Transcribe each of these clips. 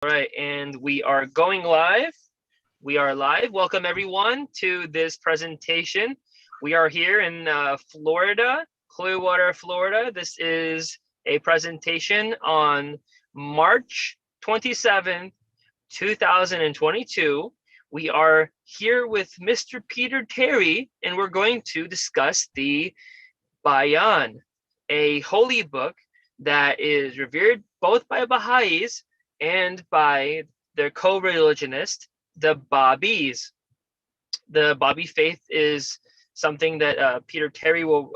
All right, and we are going live. We are live. Welcome everyone to this presentation. We are here in Florida, Clearwater, Florida. This is a presentation on March 27th, 2022. We are here with Mr. Peter Terry, and we're going to discuss the Bayan, a holy book that is revered both by Baha'is and by their co-religionist, the Bábís. The Bábí faith is something that Peter Terry will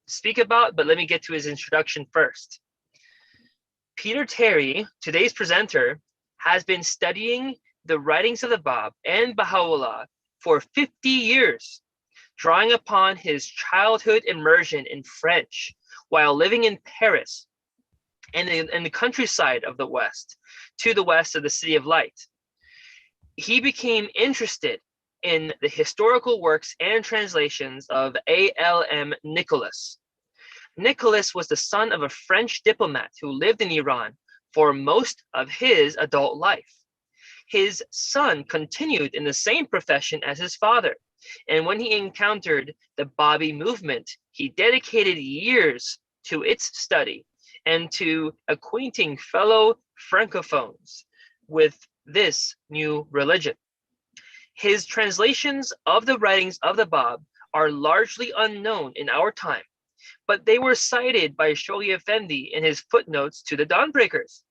speak about, but let me get to his introduction first. Peter Terry, today's presenter, has been studying the writings of the Báb and Baha'u'llah for 50 years, drawing upon his childhood immersion in French while living in Paris and in the countryside of the West, to the west of the City of Light. He became interested in the historical works and translations of A.L.M. Nicolas. Nicolas was the son of a French diplomat who lived in Iran for most of his adult life. His son continued in the same profession as his father, and when he encountered the Bábí movement, he dedicated years to its study and to acquainting fellow Francophones with this new religion. His translations of the writings of the Báb are largely unknown in our time, but they were cited by Shoghi Effendi in his footnotes to the Dawnbreakers.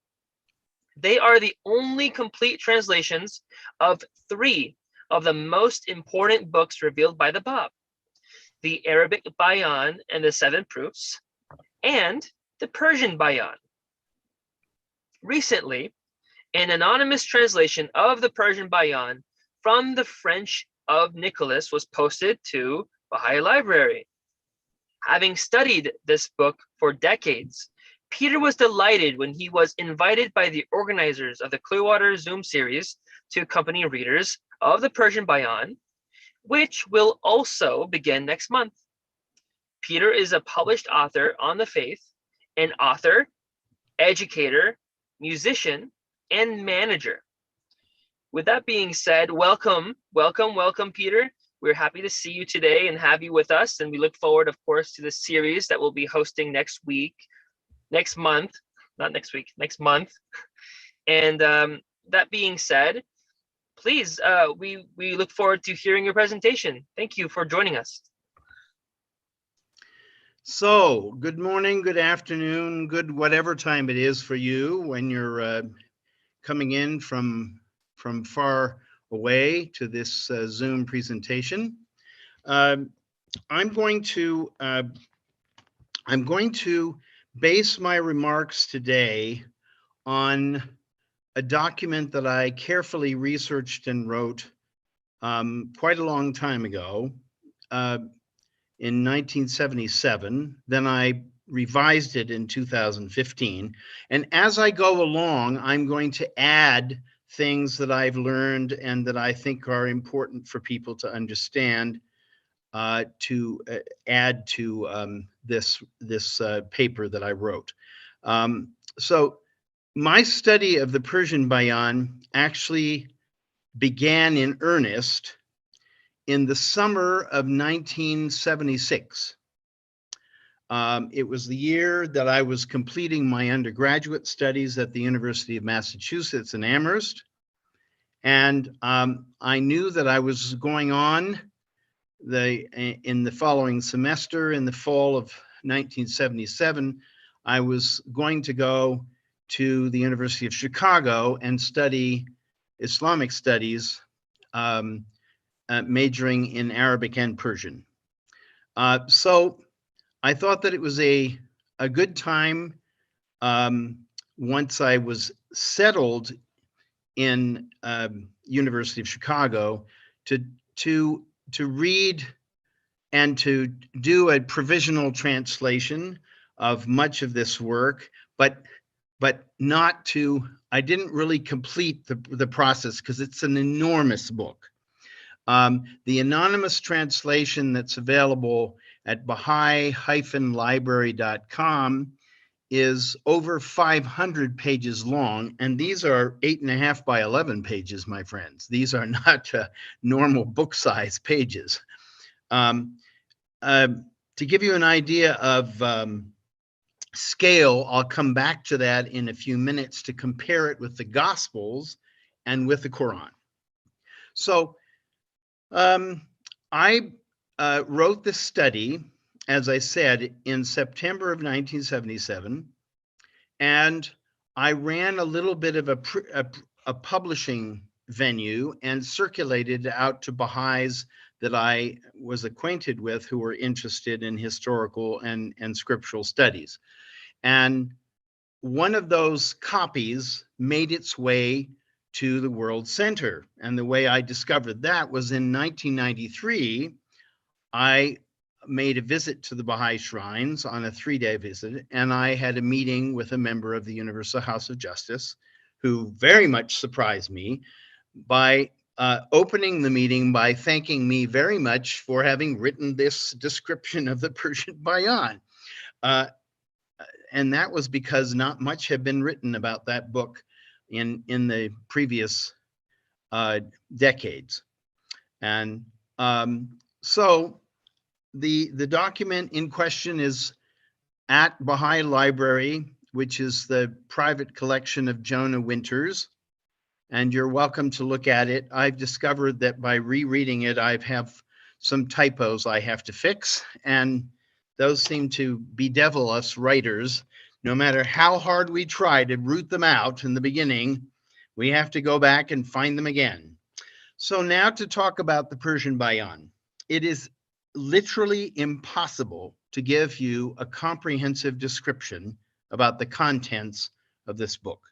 They are the only complete translations of three of the most important books revealed by the Báb: the Arabic Bayan and the Seven Proofs, and the Persian Bayán. Recently, an anonymous translation of the Persian Bayán from the French of Nicolas was posted to Baha'i Library. Having studied this book for decades, Peter was delighted when he was invited by the organizers of the Clearwater Zoom series to accompany readers of the Persian Bayán, which will also begin next month. Peter is a published author on the faith, an author, educator, musician, and manager. With that being said, welcome, Peter. We're happy to see you today and have you with us, and we look forward, of course, to the series that we'll be hosting next month. And that being said, please, we look forward to hearing your presentation. Thank you for joining us. So, good morning, good afternoon, good whatever time it is for you when you're coming in from far away to this Zoom presentation. I'm going to base my remarks today on a document that I carefully researched and wrote quite a long time ago. In 1977, then I revised it in 2015. And as I go along, I'm going to add things that I've learned and that I think are important for people to understand to add to this paper that I wrote. So my study of the Persian Bayán actually began in earnest in the summer of 1976. It was the year that I was completing my undergraduate studies at the University of Massachusetts in Amherst. And I knew that I was going on in the following semester, in the fall of 1977, I was going to go to the University of Chicago and study Islamic studies, majoring in Arabic and Persian. So I thought that it was a good time, once I was settled in University of Chicago, to read and to do a provisional translation of much of this work, but not to, I didn't really complete the process because it's an enormous book. The anonymous translation that's available at Baha'i-library.com is over 500 pages long, and these are 8.5 by 11 pages, my friends. These are not normal book size pages. To give you an idea of scale, I'll come back to that in a few minutes to compare it with the Gospels and with the Quran. So I wrote this study, as I said, in September of 1977, and I ran a little bit of a publishing venue and circulated out to Baha'is that I was acquainted with who were interested in historical and scriptural studies. And one of those copies made its way to the World Center. And the way I discovered that was in 1993, I made a visit to the Baha'i shrines on a 3-day visit, and I had a meeting with a member of the Universal House of Justice who very much surprised me by opening the meeting by thanking me very much for having written this description of the Persian Bayán. And that was because not much had been written about that book in the previous decades. And so the document in question is at Baha'i Library, which is the private collection of Jonah Winters, and you're welcome to look at it. I've discovered that by rereading it, I have some typos I have to fix, and those seem to bedevil us writers. No matter how hard we try to root them out in the beginning, we have to go back and find them again. So now to talk about the Persian Bayán. It is literally impossible to give you a comprehensive description about the contents of this book.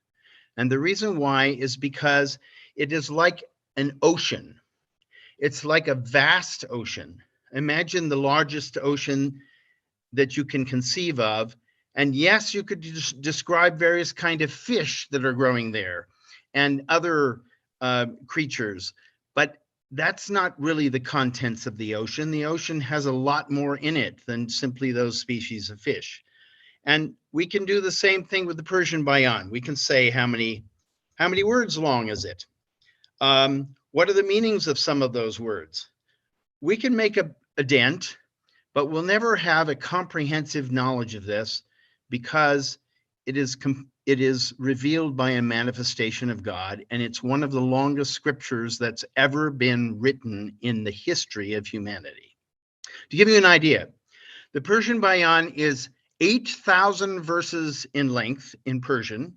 And the reason why is because it is like an ocean. It's like a vast ocean. Imagine the largest ocean that you can conceive of. And yes, you could describe various kind of fish that are growing there and other creatures, but that's not really the contents of the ocean. The ocean has a lot more in it than simply those species of fish. And we can do the same thing with the Persian Bayán. We can say how many words long is it? What are the meanings of some of those words? We can make a dent, but we'll never have a comprehensive knowledge of this because it is revealed by a manifestation of God, and it's one of the longest scriptures that's ever been written in the history of humanity. To give you an idea, the Persian Bayán is 8,000 verses in length in Persian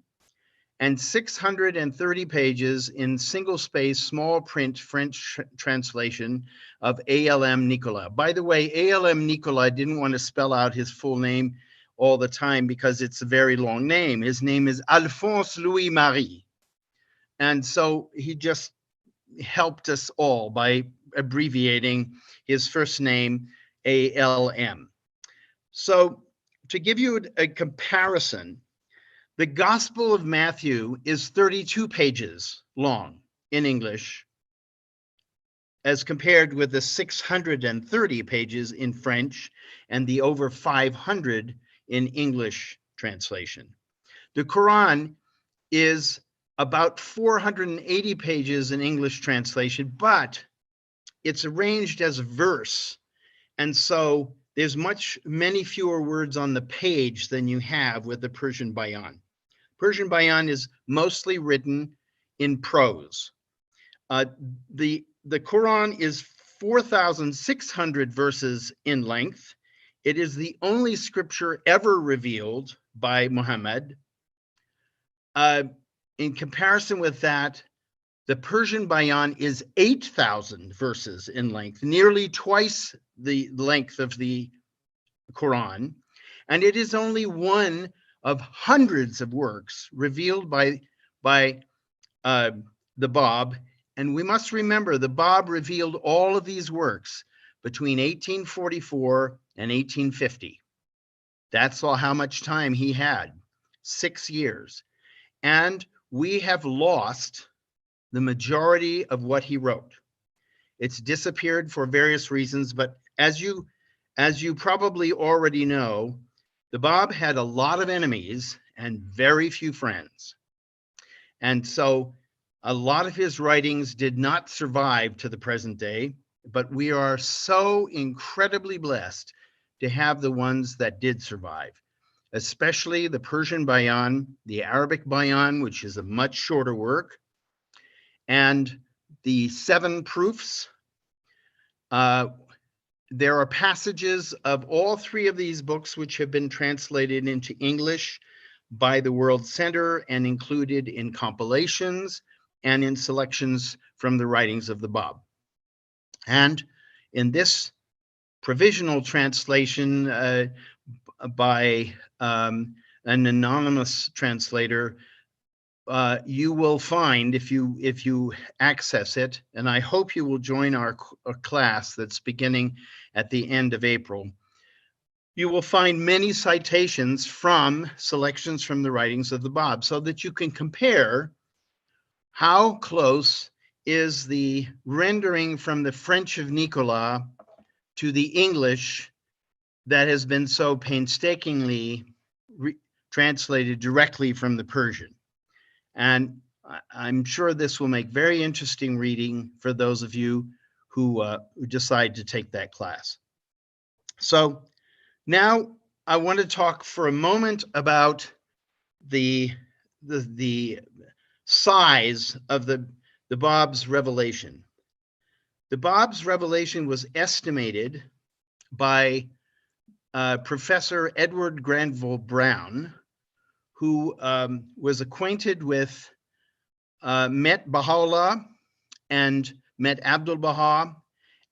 and 630 pages in single-space, small print French translation of A.L.M. Nicolas. By the way, A.L.M. Nicolas didn't want to spell out his full name all the time because it's a very long name. His name is Alphonse Louis Marie. And so he just helped us all by abbreviating his first name, A.L.M. So to give you a comparison, the Gospel of Matthew is 32 pages long in English, as compared with the 630 pages in French and the over 500 in English translation. The Quran is about 480 pages in English translation, but it's arranged as a verse. And so there's many fewer words on the page than you have with the Persian Bayán. Persian Bayán is mostly written in prose. The Quran is 4,600 verses in length. It is the only scripture ever revealed by Muhammad. In comparison with that, the Persian Bayán is 8,000 verses in length, nearly twice the length of the Quran, and it is only one of hundreds of works revealed by the Báb. And we must remember the Báb revealed all of these works between 1844 and 1850. That's all how much time he had, 6 years. And we have lost the majority of what he wrote. It's disappeared for various reasons, but as you probably already know, The Báb had a lot of enemies and very few friends. And so a lot of his writings did not survive to the present day, but we are so incredibly blessed to have the ones that did survive, especially the Persian Bayán, the Arabic Bayan, which is a much shorter work, and the 7 proofs. There are passages of all 3 of these books which have been translated into English by the World Center and included in compilations and in selections from the writings of the Báb. And in this provisional translation by an anonymous translator, you will find, if you access it, and I hope you will join our class that's beginning at the end of April, you will find many citations from selections from the writings of the Báb, so that you can compare how close is the rendering from the French of Nicolas to the English that has been so painstakingly translated directly from the Persian. And I'm sure this will make very interesting reading for those of you who decide to take that class. So now I want to talk for a moment about the size of the Báb's revelation. The Báb's revelation was estimated by Professor Edward Granville Brown, who was acquainted with, met Baha'u'llah and met Abdu'l-Baha,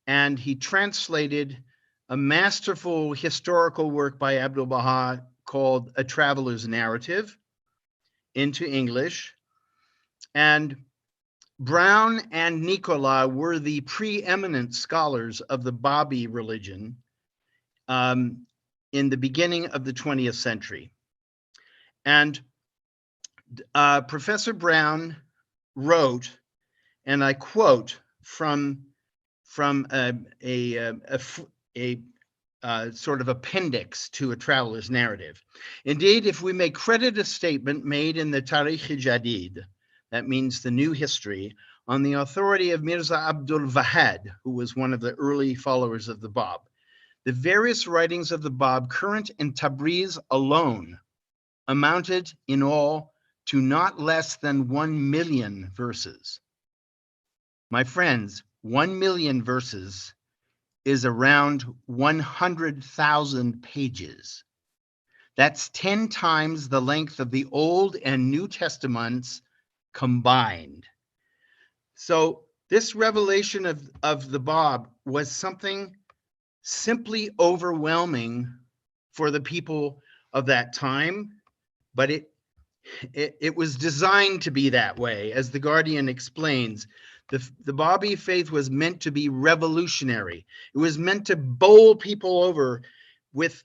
and he translated a masterful historical work by Abdu'l-Baha called A Traveler's Narrative into English. And Brown and Nicolas were the preeminent scholars of the Bábí religion in the beginning of the 20th century. And Professor Brown wrote, and I quote from a sort of appendix to A Traveler's Narrative. Indeed, if we may credit a statement made in the Tarikh-i-Jadid, that means the new history, on the authority of Mirza Abdul Wahad, who was one of the early followers of the Báb, the various writings of the Báb current in Tabriz alone amounted in all to not less than 1 million verses. My friends, 1 million verses is around 100,000 pages. That's 10 times the length of the Old and New Testaments combined. So this revelation of the Báb was something simply overwhelming for the people of that time, but it was designed to be that way. As The Guardian explains, the Bábí faith was meant to be revolutionary. It was meant to bowl people over with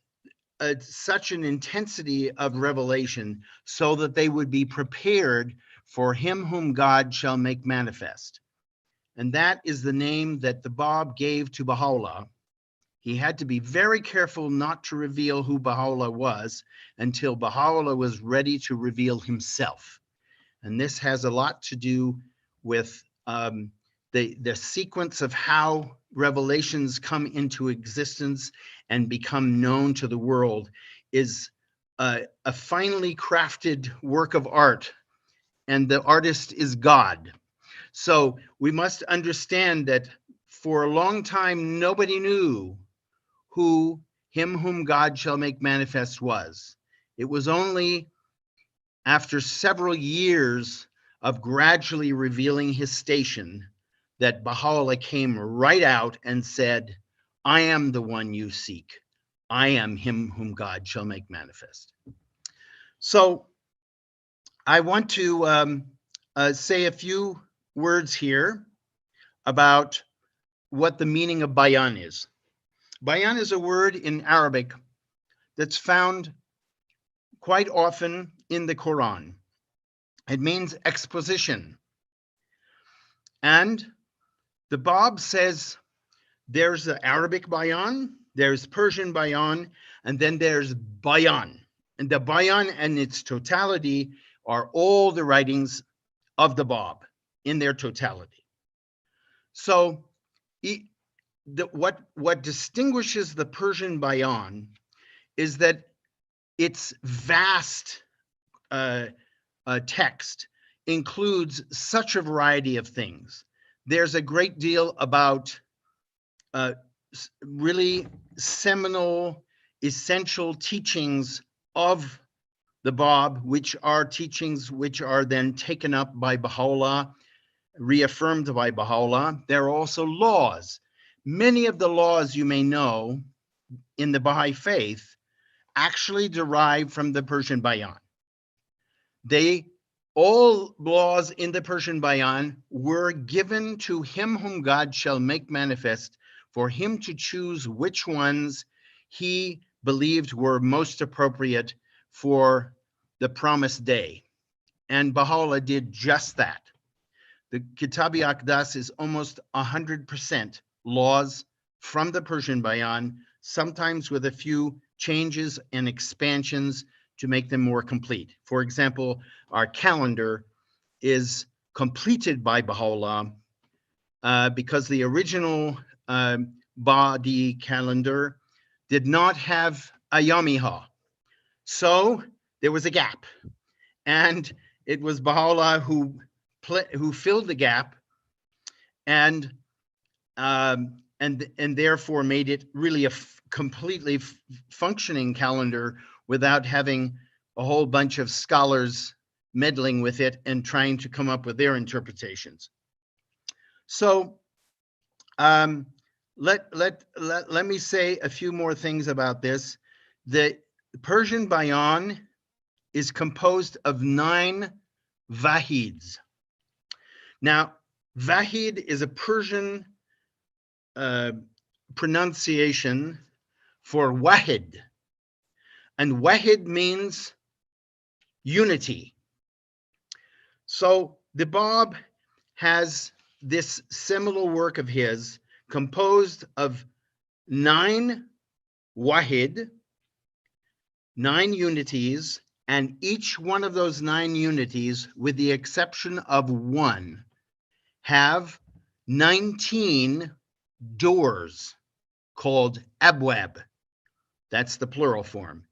such an intensity of revelation so that they would be prepared for him whom God shall make manifest. And that is the name that the Báb gave to Baha'u'llah. He had to be very careful not to reveal who Baha'u'llah was until Baha'u'llah was ready to reveal himself. And this has a lot to do with the sequence of how revelations come into existence and become known to the world is a finely crafted work of art, and the artist is God. So we must understand that for a long time, nobody knew who him whom God shall make manifest was. It was only after several years of gradually revealing his station that Baha'u'llah came right out and said, I am the one you seek. I am him whom God shall make manifest. So I want to say a few words here about what the meaning of Bayan is. Bayan is a word in Arabic that's found quite often in the Qur'an. It means exposition. And the Báb says there's the Arabic Bayan there's Persian Bayán, and then there's Bayan. And the Bayan and its totality are all the writings of the Báb in their totality. So what distinguishes the Persian Bayán is that its vast text includes such a variety of things. There's a great deal about really seminal, essential teachings of the Báb, which are teachings which are then taken up by Baha'u'llah, reaffirmed by Baha'u'llah. There are also laws. Many of the laws you may know in the Baha'i faith actually derive from the Persian Bayán. All laws in the Persian Bayán were given to him whom God shall make manifest, for him to choose which ones he believed were most appropriate for the promised day. And Baha'u'llah did just that. The Kitab-i-Aqdas is almost 100% laws from the Persian Bayán, sometimes with a few changes and expansions to make them more complete. For example, our calendar is completed by Baha'u'llah because the original Bábí calendar did not have Ayamiha. So there was a gap, and it was Baha'u'llah who filled the gap and therefore made it really a completely functioning calendar without having a whole bunch of scholars meddling with it and trying to come up with their interpretations. So let me say a few more things about this. The Persian Bayán is composed of 9 wahids. Now, wahid is a Persian pronunciation for wahid, and wahid means unity. So the Báb has this seminal work of his composed of 9 wahid, 9 unities, and each one of those 9 unities, with the exception of one, have 19 doors called abwáb. That's the plural form.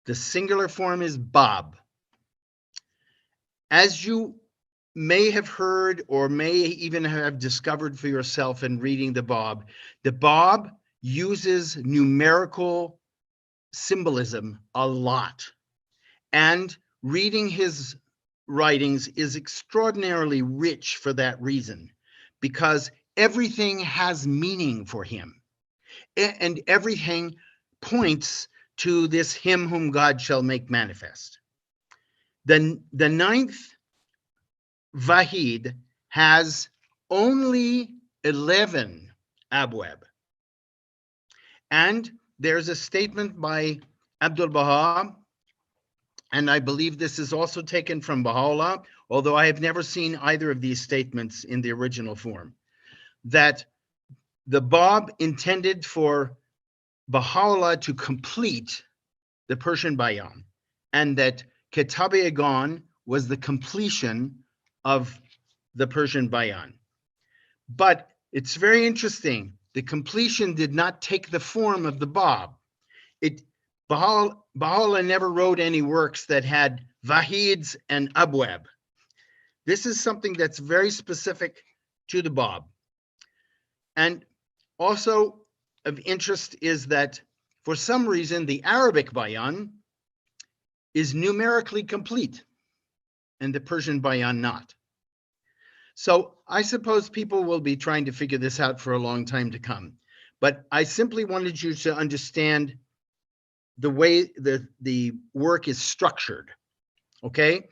The singular form is báb. As you may have heard or may even have discovered for yourself in reading the Báb uses numerical symbolism a lot. And reading his writings is extraordinarily rich for that reason, because everything has meaning for him. And everything points to this him whom God shall make manifest. The 9th wahid has only 11 abwáb. And there's a statement by Abdul Baha, and I believe this is also taken from Baha'u'llah, although I have never seen either of these statements in the original form, that the Báb intended for Baha'u'llah to complete the Persian Bayán, and that Kitab-i-Aqdas was the completion of the Persian Bayán. But it's very interesting. The completion did not take the form of the Báb. Baha'u'llah never wrote any works that had wahids and abwáb. This is something that's very specific to the Báb. And also of interest is that for some reason, the Arabic Bayán is numerically complete and the Persian Bayán not. So I suppose people will be trying to figure this out for a long time to come. But I simply wanted you to understand the way the work is structured, okay?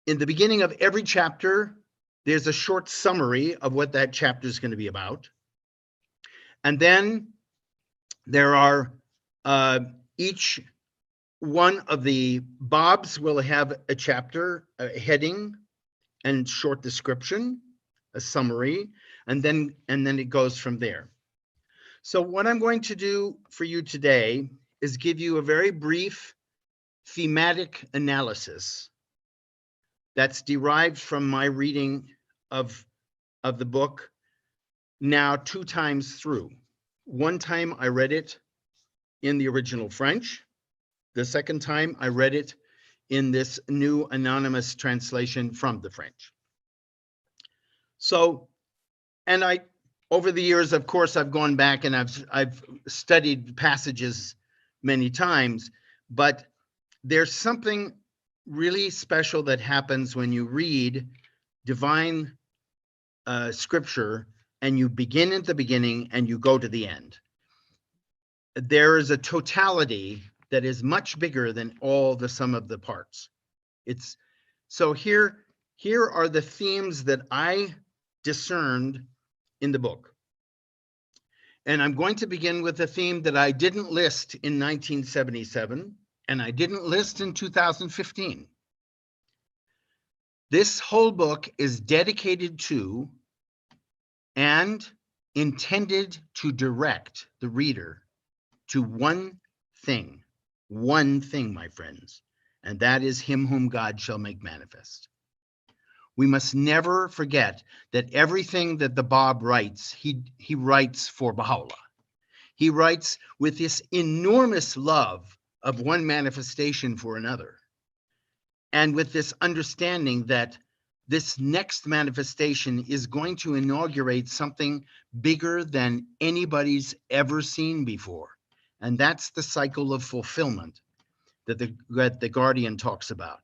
In the beginning of every chapter, there's a short summary of what that chapter is going to be about. And then there are, each one of the Bábs will have a chapter, a heading, and short description, a summary, and then it goes from there. So what I'm going to do for you today is give you a very brief thematic analysis that's derived from my reading of the book now 2 times through. One time I read it in the original French. The second time I read it in this new anonymous translation from the French. So, and over the years, of course, I've gone back and I've studied passages many times, but there's something really special that happens when you read divine scripture and you begin at the beginning and you go to the end. There is a totality that is much bigger than all the sum of the parts. It's so here are the themes that I discerned in the book. And I'm going to begin with a theme that I didn't list in 1977 and I didn't list in 2015. This whole book is dedicated to and intended to direct the reader to one thing, my friends, and that is him whom God shall make manifest. We must never forget that everything that the Báb writes, he writes for Baha'u'llah. He writes with this enormous love of one manifestation for another, and with this understanding that this next manifestation is going to inaugurate something bigger than anybody's ever seen before. And that's the cycle of fulfillment that the Guardian talks about.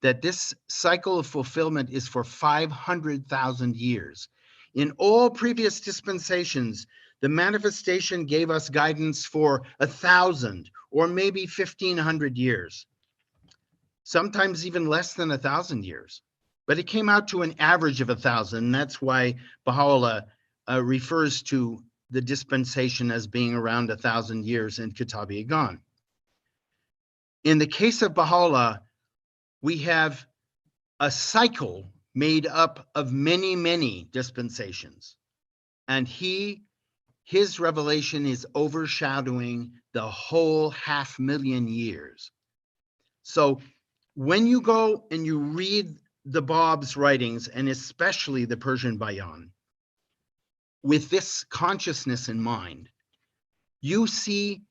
That this cycle of fulfillment is for 500,000 years. In all previous dispensations, the manifestation gave us guidance for 1,000 or maybe 1,500 years, sometimes even less than 1,000 years. But it came out to an average of 1,000. And that's why Baha'u'llah refers to the dispensation as being around 1,000 years in Kitab-i-Iqan. In the case of Baha'u'llah, we have a cycle made up of many, many dispensations. And his revelation is overshadowing the whole 500,000 years. So when you go and you read the Báb's writings, and especially the Persian Bayán, with this consciousness in mind, you see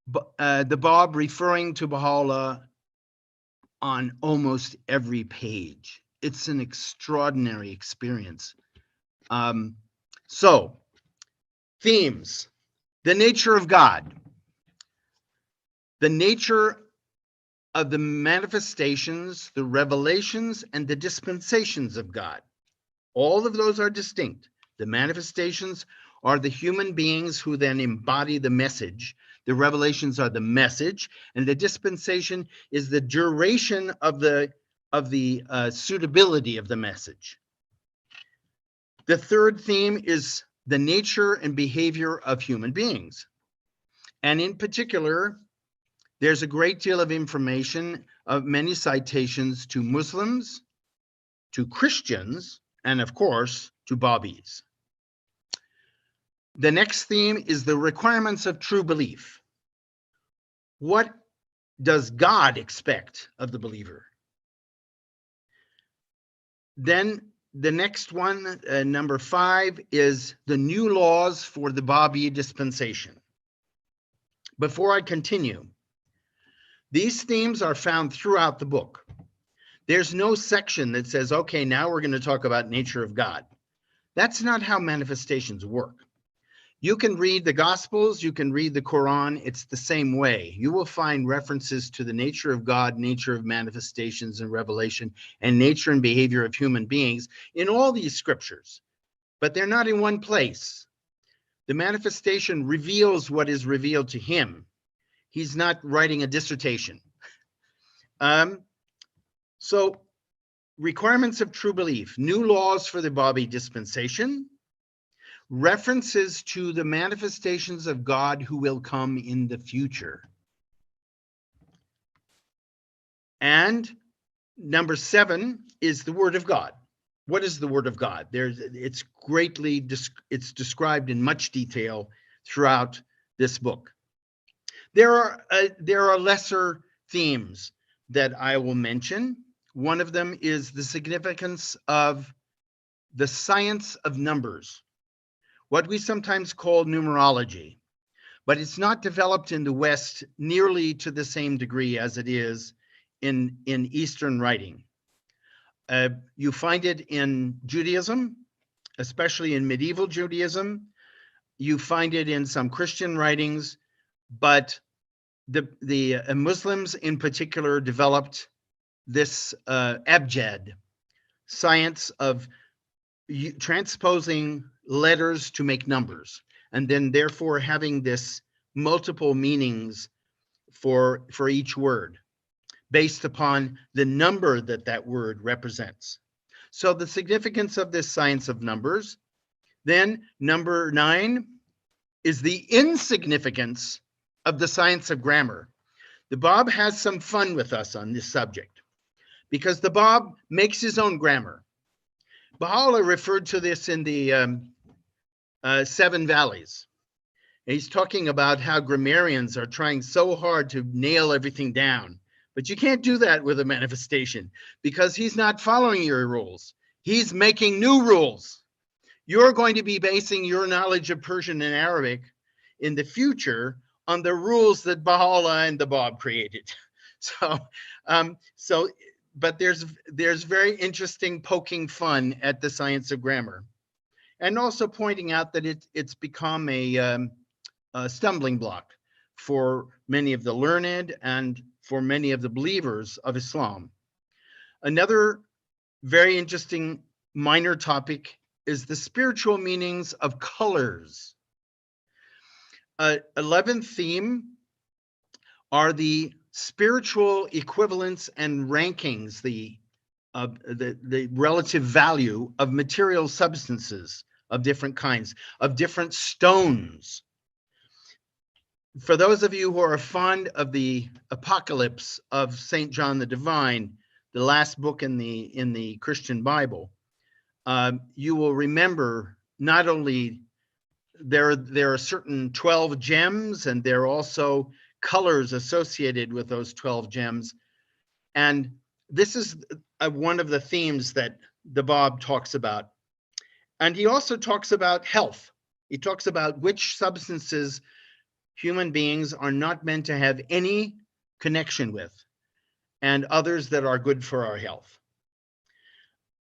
the Báb referring to Baha'u'llah on almost every page. It's an extraordinary experience. So, themes: the nature of God, the nature of the manifestations, the revelations, and the dispensations of God. All of those are distinct. The manifestations are the human beings who then embody the message. The revelations are the message, and the dispensation is the duration of the suitability of the message. The third theme is the nature and behavior of human beings. And in particular, there's a great deal of information, of many citations to Muslims, to Christians, and of course, to Bábís. The next theme is the requirements of true belief. What does God expect of the believer? Then the next one, number 5, is the new laws for the Bábí dispensation. Before I continue, these themes are found throughout the book. There's no section that says, okay, now we're going to talk about nature of God. That's not how manifestations work. You can read the Gospels, you can read the Qur'an, it's the same way. You will find references to the nature of God, nature of manifestations and revelation, and nature and behavior of human beings in all these scriptures, but they're not in one place. The manifestation reveals what is revealed to him. He's not writing a dissertation. So, requirements of true belief, new laws for the Bábí dispensation, references to the manifestations of God who will come in the future. And number 7 is the Word of God. What is the Word of God? It's described in much detail throughout this book. There are lesser themes that I will mention. One of them is the significance of the science of numbers, what we sometimes call numerology, but it's not developed in the West nearly to the same degree as it is in Eastern writing. You find it in Judaism, especially in medieval Judaism. You find it in some Christian writings, but the Muslims in particular developed this abjad, science of transposing letters to make numbers, and then therefore having this multiple meanings for each word based upon the number that word represents. So the significance of this science of numbers. Then number 9 is the insignificance of the science of grammar. The Báb has some fun with us on this subject because the Báb makes his own grammar. Baha'u'llah referred to this in the 7 Valleys. He's talking about how grammarians are trying so hard to nail everything down, but you can't do that with a manifestation because he's not following your rules. He's making new rules. You're going to be basing your knowledge of Persian and Arabic in the future on the rules that Baha'u'llah and the Báb created. But there's very interesting poking fun at the science of grammar, and also pointing out that it's become a stumbling block for many of the learned and for many of the believers of Islam. Another very interesting minor topic is the spiritual meanings of colors. 11th theme are the spiritual equivalence and rankings, the relative value of material substances of different kinds, of different stones. For those of you who are fond of the Apocalypse of St. John the Divine, the last book in the Christian Bible, you will remember not only there are certain 12 gems, and there are also colors associated with those 12 gems. And this is one of the themes that the Báb talks about. And he also talks about health. He talks about which substances human beings are not meant to have any connection with, and others that are good for our health.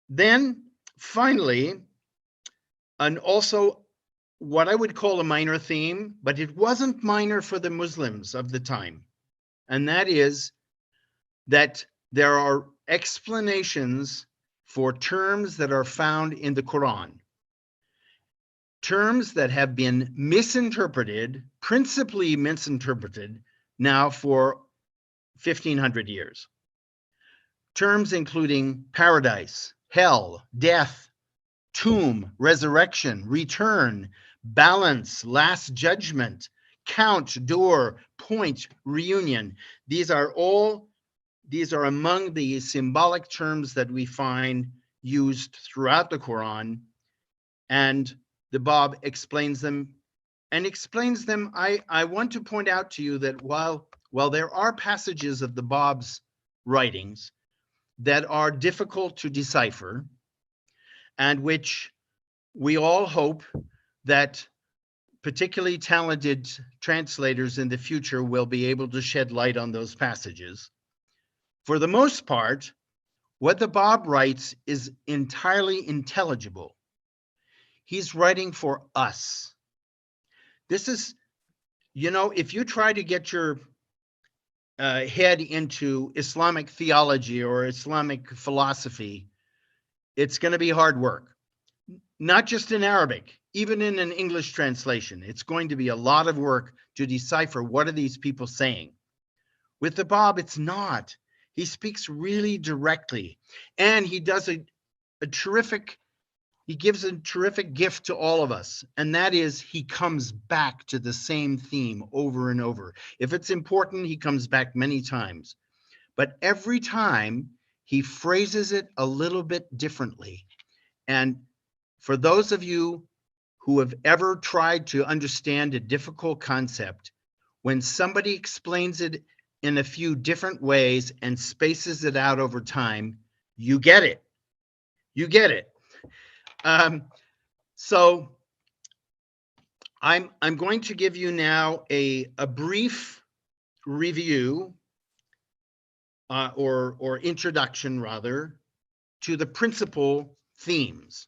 Then finally, and also what I would call a minor theme, but it wasn't minor for the Muslims of the time, and that is that there are explanations for terms that are found in the Qur'an, terms that have been misinterpreted, principally misinterpreted now for 1500 years. Terms including paradise, hell, death, tomb, resurrection, return, balance, last judgment, count, door, point, reunion. These are among the symbolic terms that we find used throughout the Quran, and the Báb explains them. I want to point out to you that while there are passages of the Báb's writings that are difficult to decipher, and which we all hope that particularly talented translators in the future will be able to shed light on those passages. For the most part, what the Báb writes is entirely intelligible. He's writing for us. This is, if you try to get your head into Islamic theology or Islamic philosophy, it's going to be hard work. Not just in Arabic, even in an English translation, it's going to be a lot of work to decipher what are these people saying. With the Báb, it's not. He speaks really directly, and he does he gives a terrific gift to all of us, and that is he comes back to the same theme over and over. If it's important, he comes back many times, but every time he phrases it a little bit differently. And for those of you who have ever tried to understand a difficult concept, when somebody explains it in a few different ways and spaces it out over time, you get it. You get it. So I'm going to give you now a brief review or introduction rather to the principal themes.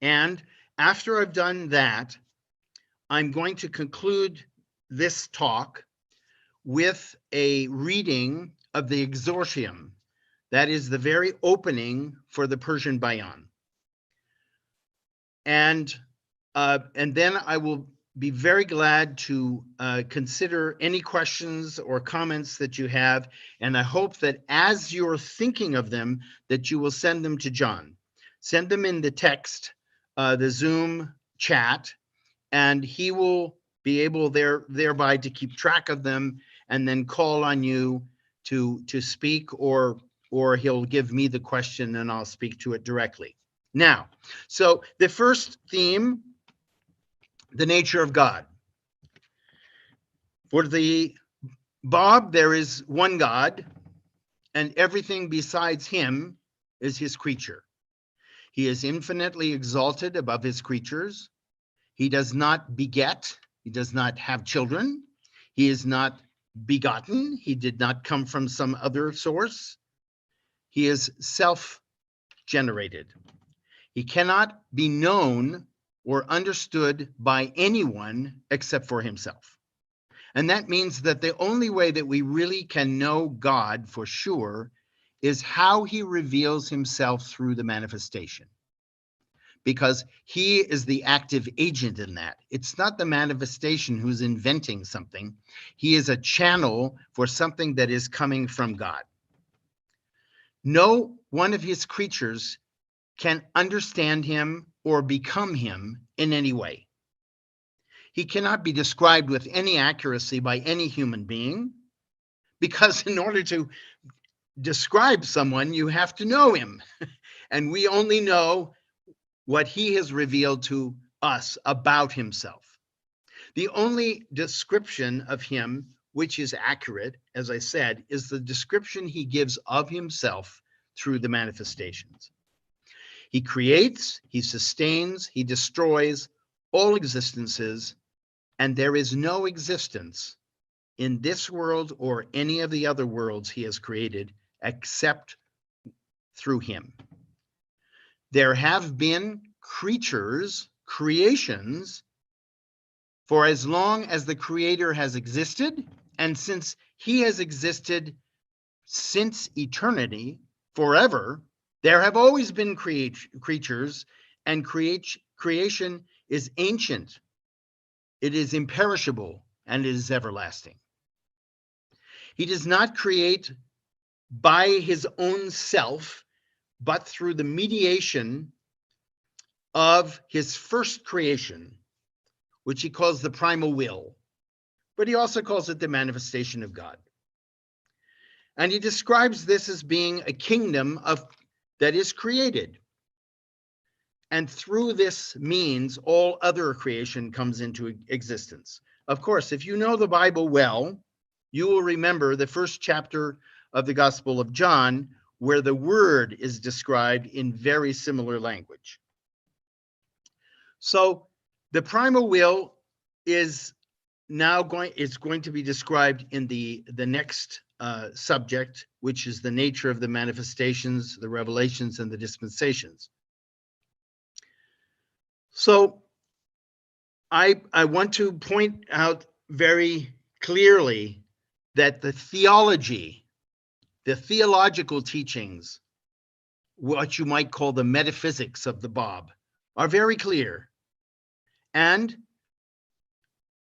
And after I've done that, I'm going to conclude this talk with a reading of the exordium. That is the very opening for the Persian Bayán. And then I will be very glad to consider any questions or comments that you have. And I hope that as you're thinking of them, that you will send them to John. Send them in the text, the Zoom chat, and he will be able thereby to keep track of them and then call on you to speak, or he'll give me the question and I'll speak to it directly. Now, so the first theme, the nature of God. For the Báb, there is one God, and everything besides him is his creature. He is infinitely exalted above his creatures. He does not beget. He does not have children. He is not begotten. He did not come from some other source. He is self-generated. He cannot be known or understood by anyone except for himself. And that means that the only way that we really can know God for sure is how he reveals himself through the manifestation. Because he is the active agent in that. It's not the manifestation who's inventing something. He is a channel for something that is coming from God. No one of his creatures can understand him or become him in any way. He cannot be described with any accuracy by any human being, because in order to describe someone, you have to know him. And we only know what he has revealed to us about himself. The only description of him which is accurate, as I said, is the description he gives of himself through the manifestations. He creates, he sustains, he destroys all existences, and there is no existence in this world or any of the other worlds he has created except through him. There have been creatures, creations, for as long as the Creator has existed, and since he has existed since eternity, forever, there have always been creatures, and creation is ancient. It is imperishable, and it is everlasting. He does not create by his own self, but through the mediation of his first creation, which he calls the primal will, but he also calls it the manifestation of God. And he describes this as being a kingdom that is created. And through this means, all other creation comes into existence. Of course, if you know the Bible well, you will remember the first chapter of the Gospel of John, where the Word is described in very similar language. So the primal will is now going to be described in the next subject, which is the nature of the manifestations, the revelations, and the dispensations. So I want to point out very clearly that the theological teachings, what you might call the metaphysics of the Báb, are very clear. And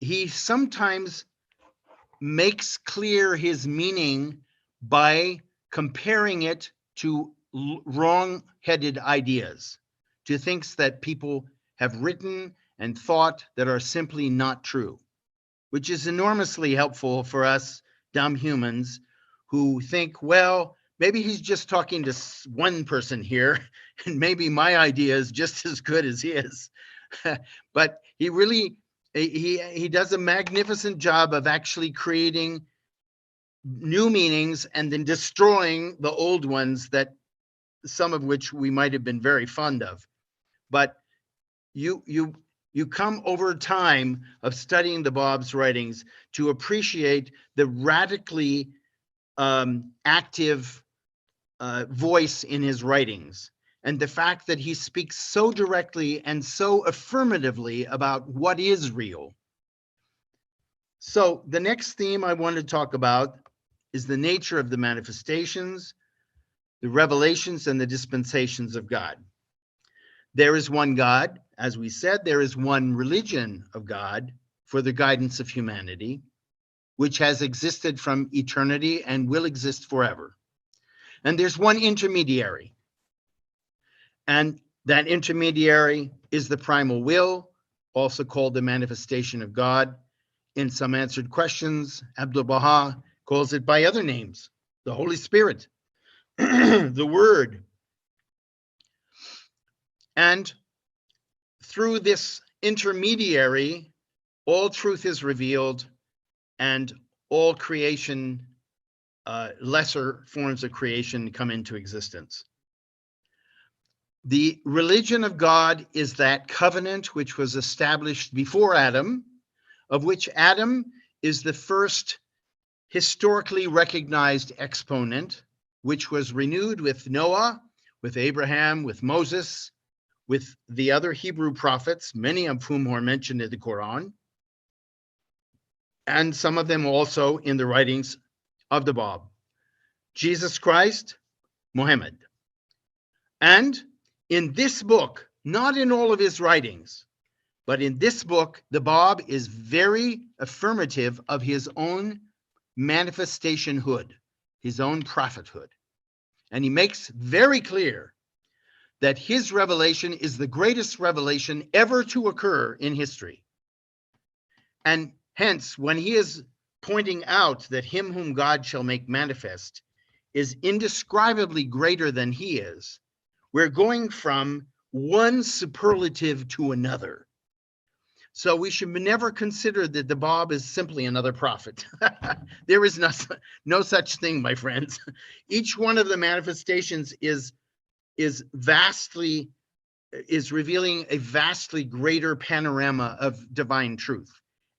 he sometimes makes clear his meaning by comparing it to wrong-headed ideas, to things that people have written and thought that are simply not true, which is enormously helpful for us dumb humans who think, well, maybe he's just talking to one person here, and maybe my idea is just as good as his. but he really, he does a magnificent job of actually creating new meanings and then destroying the old ones, that some of which we might have been very fond of. But you come over time of studying the Báb's writings to appreciate the radically active voice in his writings, and the fact that he speaks so directly and so affirmatively about what is real. So the next theme I want to talk about is the nature of the manifestations, the revelations, and the dispensations of God. There is one God, as we said. There is one religion of God for the guidance of humanity, which has existed from eternity and will exist forever. And there's one intermediary, and that intermediary is the primal will, also called the manifestation of God. In some answered questions, Abdu'l-Baha calls it by other names: the Holy Spirit, the Word. And through this intermediary, all truth is revealed, and all creation, lesser forms of creation, come into existence. The religion of God is that covenant which was established before Adam, of which Adam is the first historically recognized exponent, which was renewed with Noah, with Abraham, with Moses, with the other Hebrew prophets, many of whom are mentioned in the Qur'an, and some of them also in the writings of the Báb: Jesus Christ, Muhammad. And in this book, not in all of his writings, but in this book, the Báb is very affirmative of his own manifestationhood, his own prophethood. And he makes very clear that his revelation is the greatest revelation ever to occur in history. And hence, when he is pointing out that him whom God shall make manifest is indescribably greater than he is, we're going from one superlative to another. So we should never consider that the Báb is simply another prophet. There is no such thing, my friends. Each one of the manifestations is revealing a vastly greater panorama of divine truth.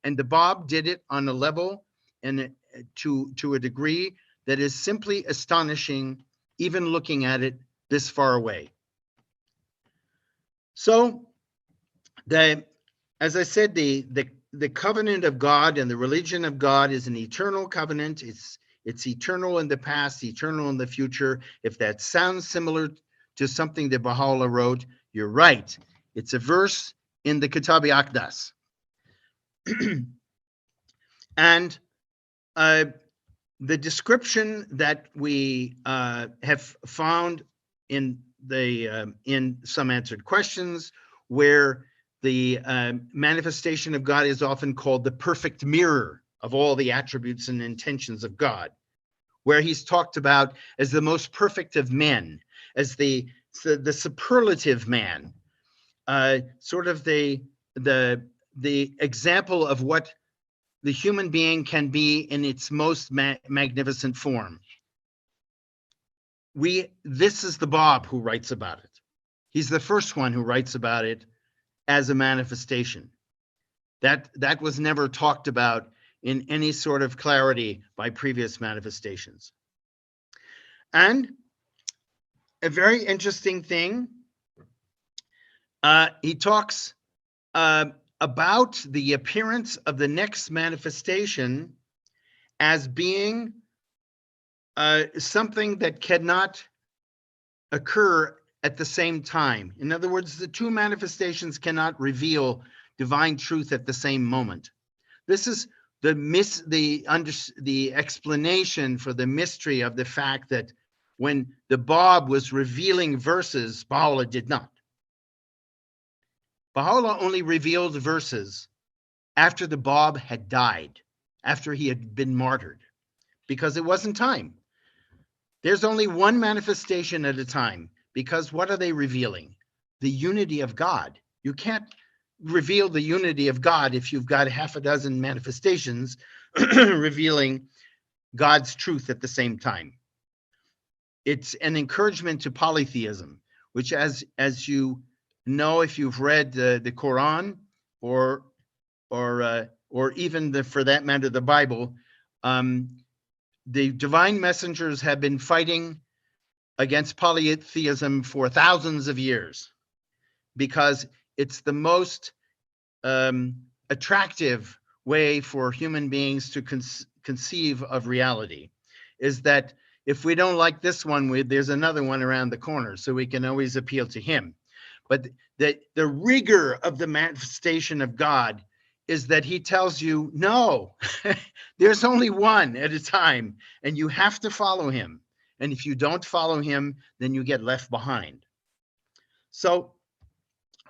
And the Báb did it on a level and to a degree that is simply astonishing, even looking at it this far away. So, as I said, the covenant of God and the religion of God is an eternal covenant. It's eternal in the past, eternal in the future. If that sounds similar to something that Baha'u'llah wrote, you're right. It's a verse in the Kitab Aqdas. And the description that we have found in some answered questions, where the manifestation of God is often called the perfect mirror of all the attributes and intentions of God, where he's talked about as the most perfect of men, as the superlative man, sort of the example of what the human being can be in its most magnificent form. This is the Báb who writes about it. He's the first one who writes about it as a manifestation. That was never talked about in any sort of clarity by previous manifestations. And a very interesting thing, he talks about the appearance of the next manifestation as being something that cannot occur at the same time. In other words, the two manifestations cannot reveal divine truth at the same moment. This is the explanation for the mystery of the fact that when the Báb was revealing verses, Baha'u'llah did not. Baha'u'llah only revealed verses after the Báb had died, after he had been martyred, because it wasn't time. There's only one manifestation at a time, because what are they revealing? The unity of God. You can't reveal the unity of God if you've got half a dozen manifestations revealing God's truth at the same time. It's an encouragement to polytheism, which, as you know, if you've read the Qur'an or even for that matter the Bible, the divine messengers have been fighting against polytheism for thousands of years because it's the most attractive way for human beings to conceive of reality, is that if we don't like this one, there's another one around the corner, so we can always appeal to him. But the rigor of the manifestation of God is that he tells you, no, there's only one at a time, and you have to follow him. And if you don't follow him, then you get left behind. So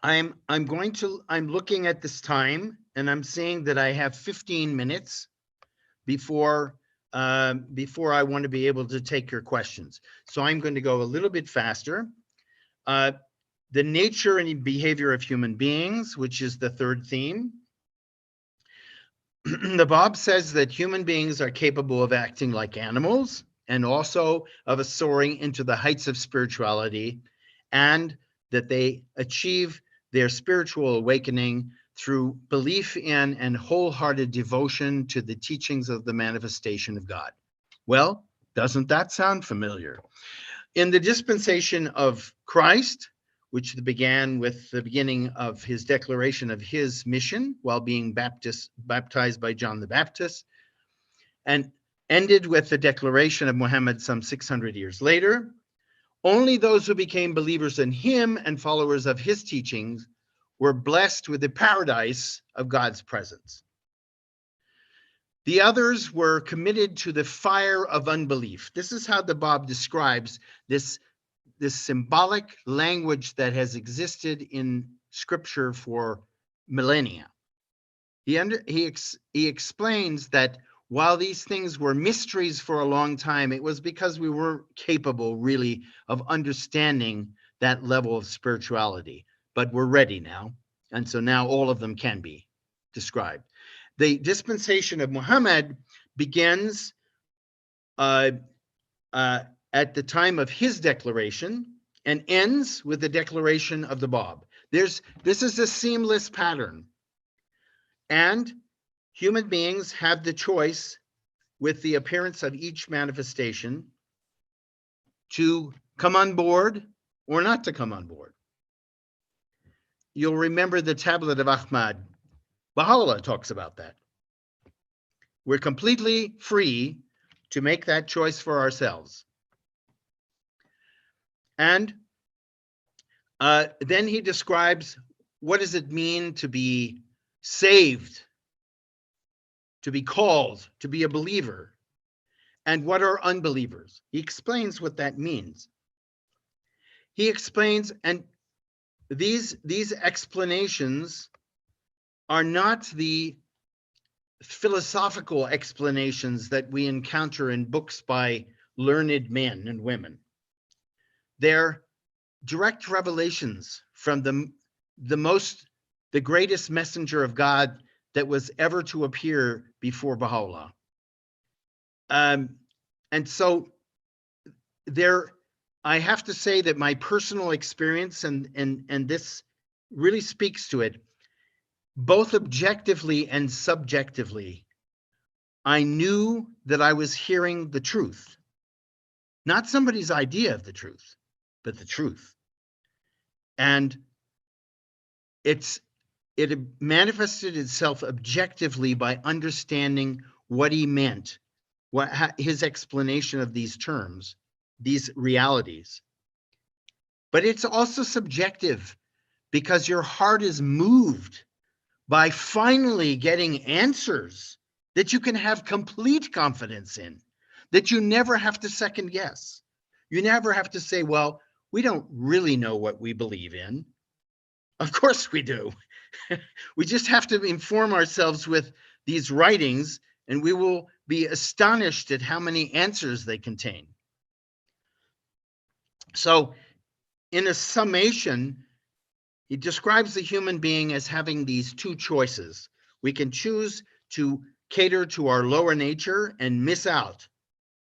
I'm looking at this time, and I'm seeing that I have 15 minutes before I want to be able to take your questions. So I'm going to go a little bit faster. The nature and behavior of human beings, which is the third theme. The Báb says that human beings are capable of acting like animals and also of soaring into the heights of spirituality, and that they achieve their spiritual awakening through belief in and wholehearted devotion to the teachings of the manifestation of God. Well, doesn't that sound familiar? In the dispensation of Christ, which began with the beginning of his declaration of his mission while being baptized by John the Baptist, and ended with the declaration of Muhammad some 600 years later, only those who became believers in him and followers of his teachings were blessed with the paradise of God's presence. The others were committed to the fire of unbelief. This is how the Báb describes this symbolic language that has existed in scripture for millennia. He explains that while these things were mysteries for a long time, it was because we weren't capable really of understanding that level of spirituality, but we're ready now. And so now all of them can be described. The dispensation of Muhammad begins at the time of his declaration and ends with the declaration of the Báb. This is a seamless pattern. And human beings have the choice with the appearance of each manifestation to come on board or not to come on board. You'll remember the tablet of Ahmad. Baha'u'llah talks about that. We're completely free to make that choice for ourselves. And then he describes what does it mean to be saved, to be called, to be a believer, and what are unbelievers. He explains what that means. He explains, and these explanations are not the philosophical explanations that we encounter in books by learned men and women. They're direct revelations from the greatest messenger of God that was ever to appear before Baha'u'llah. And so I have to say that my personal experience and this really speaks to it, both objectively and subjectively, I knew that I was hearing the truth, not somebody's idea of the truth, but the truth. And it manifested itself objectively by understanding what he meant, his explanation of these terms, these realities. But it's also subjective because your heart is moved by finally getting answers that you can have complete confidence in, that you never have to second guess. You never have to say, well, we don't really know what we believe in. Of course we do. We just have to inform ourselves with these writings, and we will be astonished at how many answers they contain. So in a summation, He describes the human being as having these two choices. We can choose to cater to our lower nature and miss out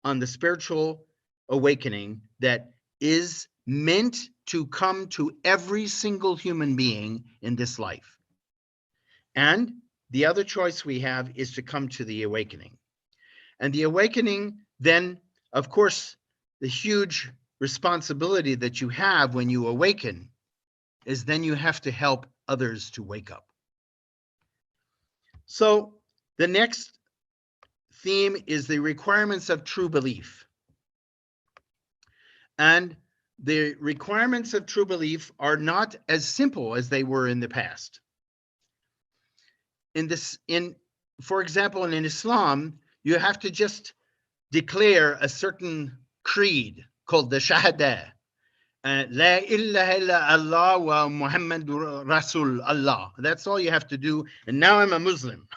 on the spiritual awakening that is meant to come to every single human being in this life. And the other choice we have is to come to the awakening. And the awakening, then, of course, the huge responsibility that you have when you awaken is then you have to help others to wake up. So the next theme is the requirements of true belief. And the requirements of true belief are not as simple as they were in the past. For example, in Islam, you have to just declare a certain creed called the Shahada. La ilaha illa Allah wa Muhammadur Rasul Allah. That's all you have to do. And now I'm a Muslim,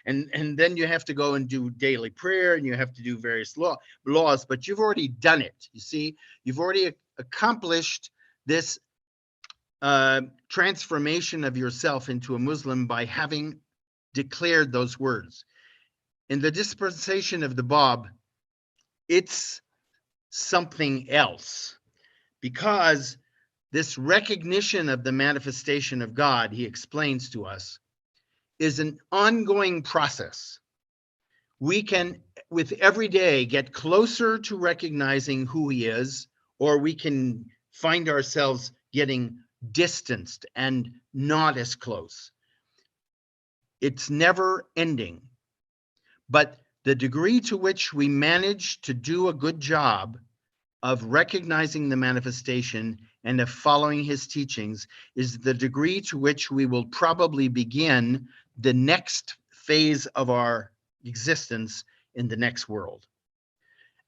and then you have to go and do daily prayer, and you have to do various laws, but you've already done it. You see, you've already accomplished this transformation of yourself into a Muslim by having declared those words. In the dispensation of the Báb, it's something else, because this recognition of the manifestation of God, he explains to us, is an ongoing process. We can, with every day, get closer to recognizing who he is, or we can find ourselves getting distanced and not as close. It's never ending. But the degree to which we manage to do a good job of recognizing the manifestation and of following his teachings is the degree to which we will probably begin the next phase of our existence in the next world.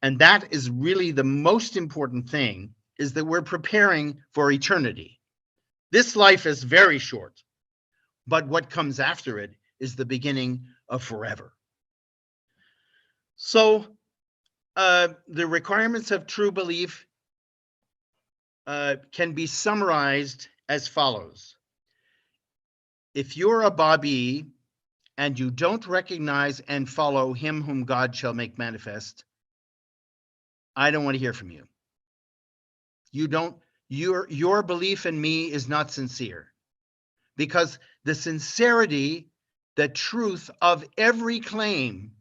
And that is really the most important thing, is that we're preparing for eternity. This life is very short, but what comes after it is the beginning of forever. So the requirements of true belief can be summarized as follows. If you're a Bábí and you don't recognize and follow him whom God shall make manifest, I don't want to hear from you. Your belief in me is not sincere, because the sincerity, the truth of every claim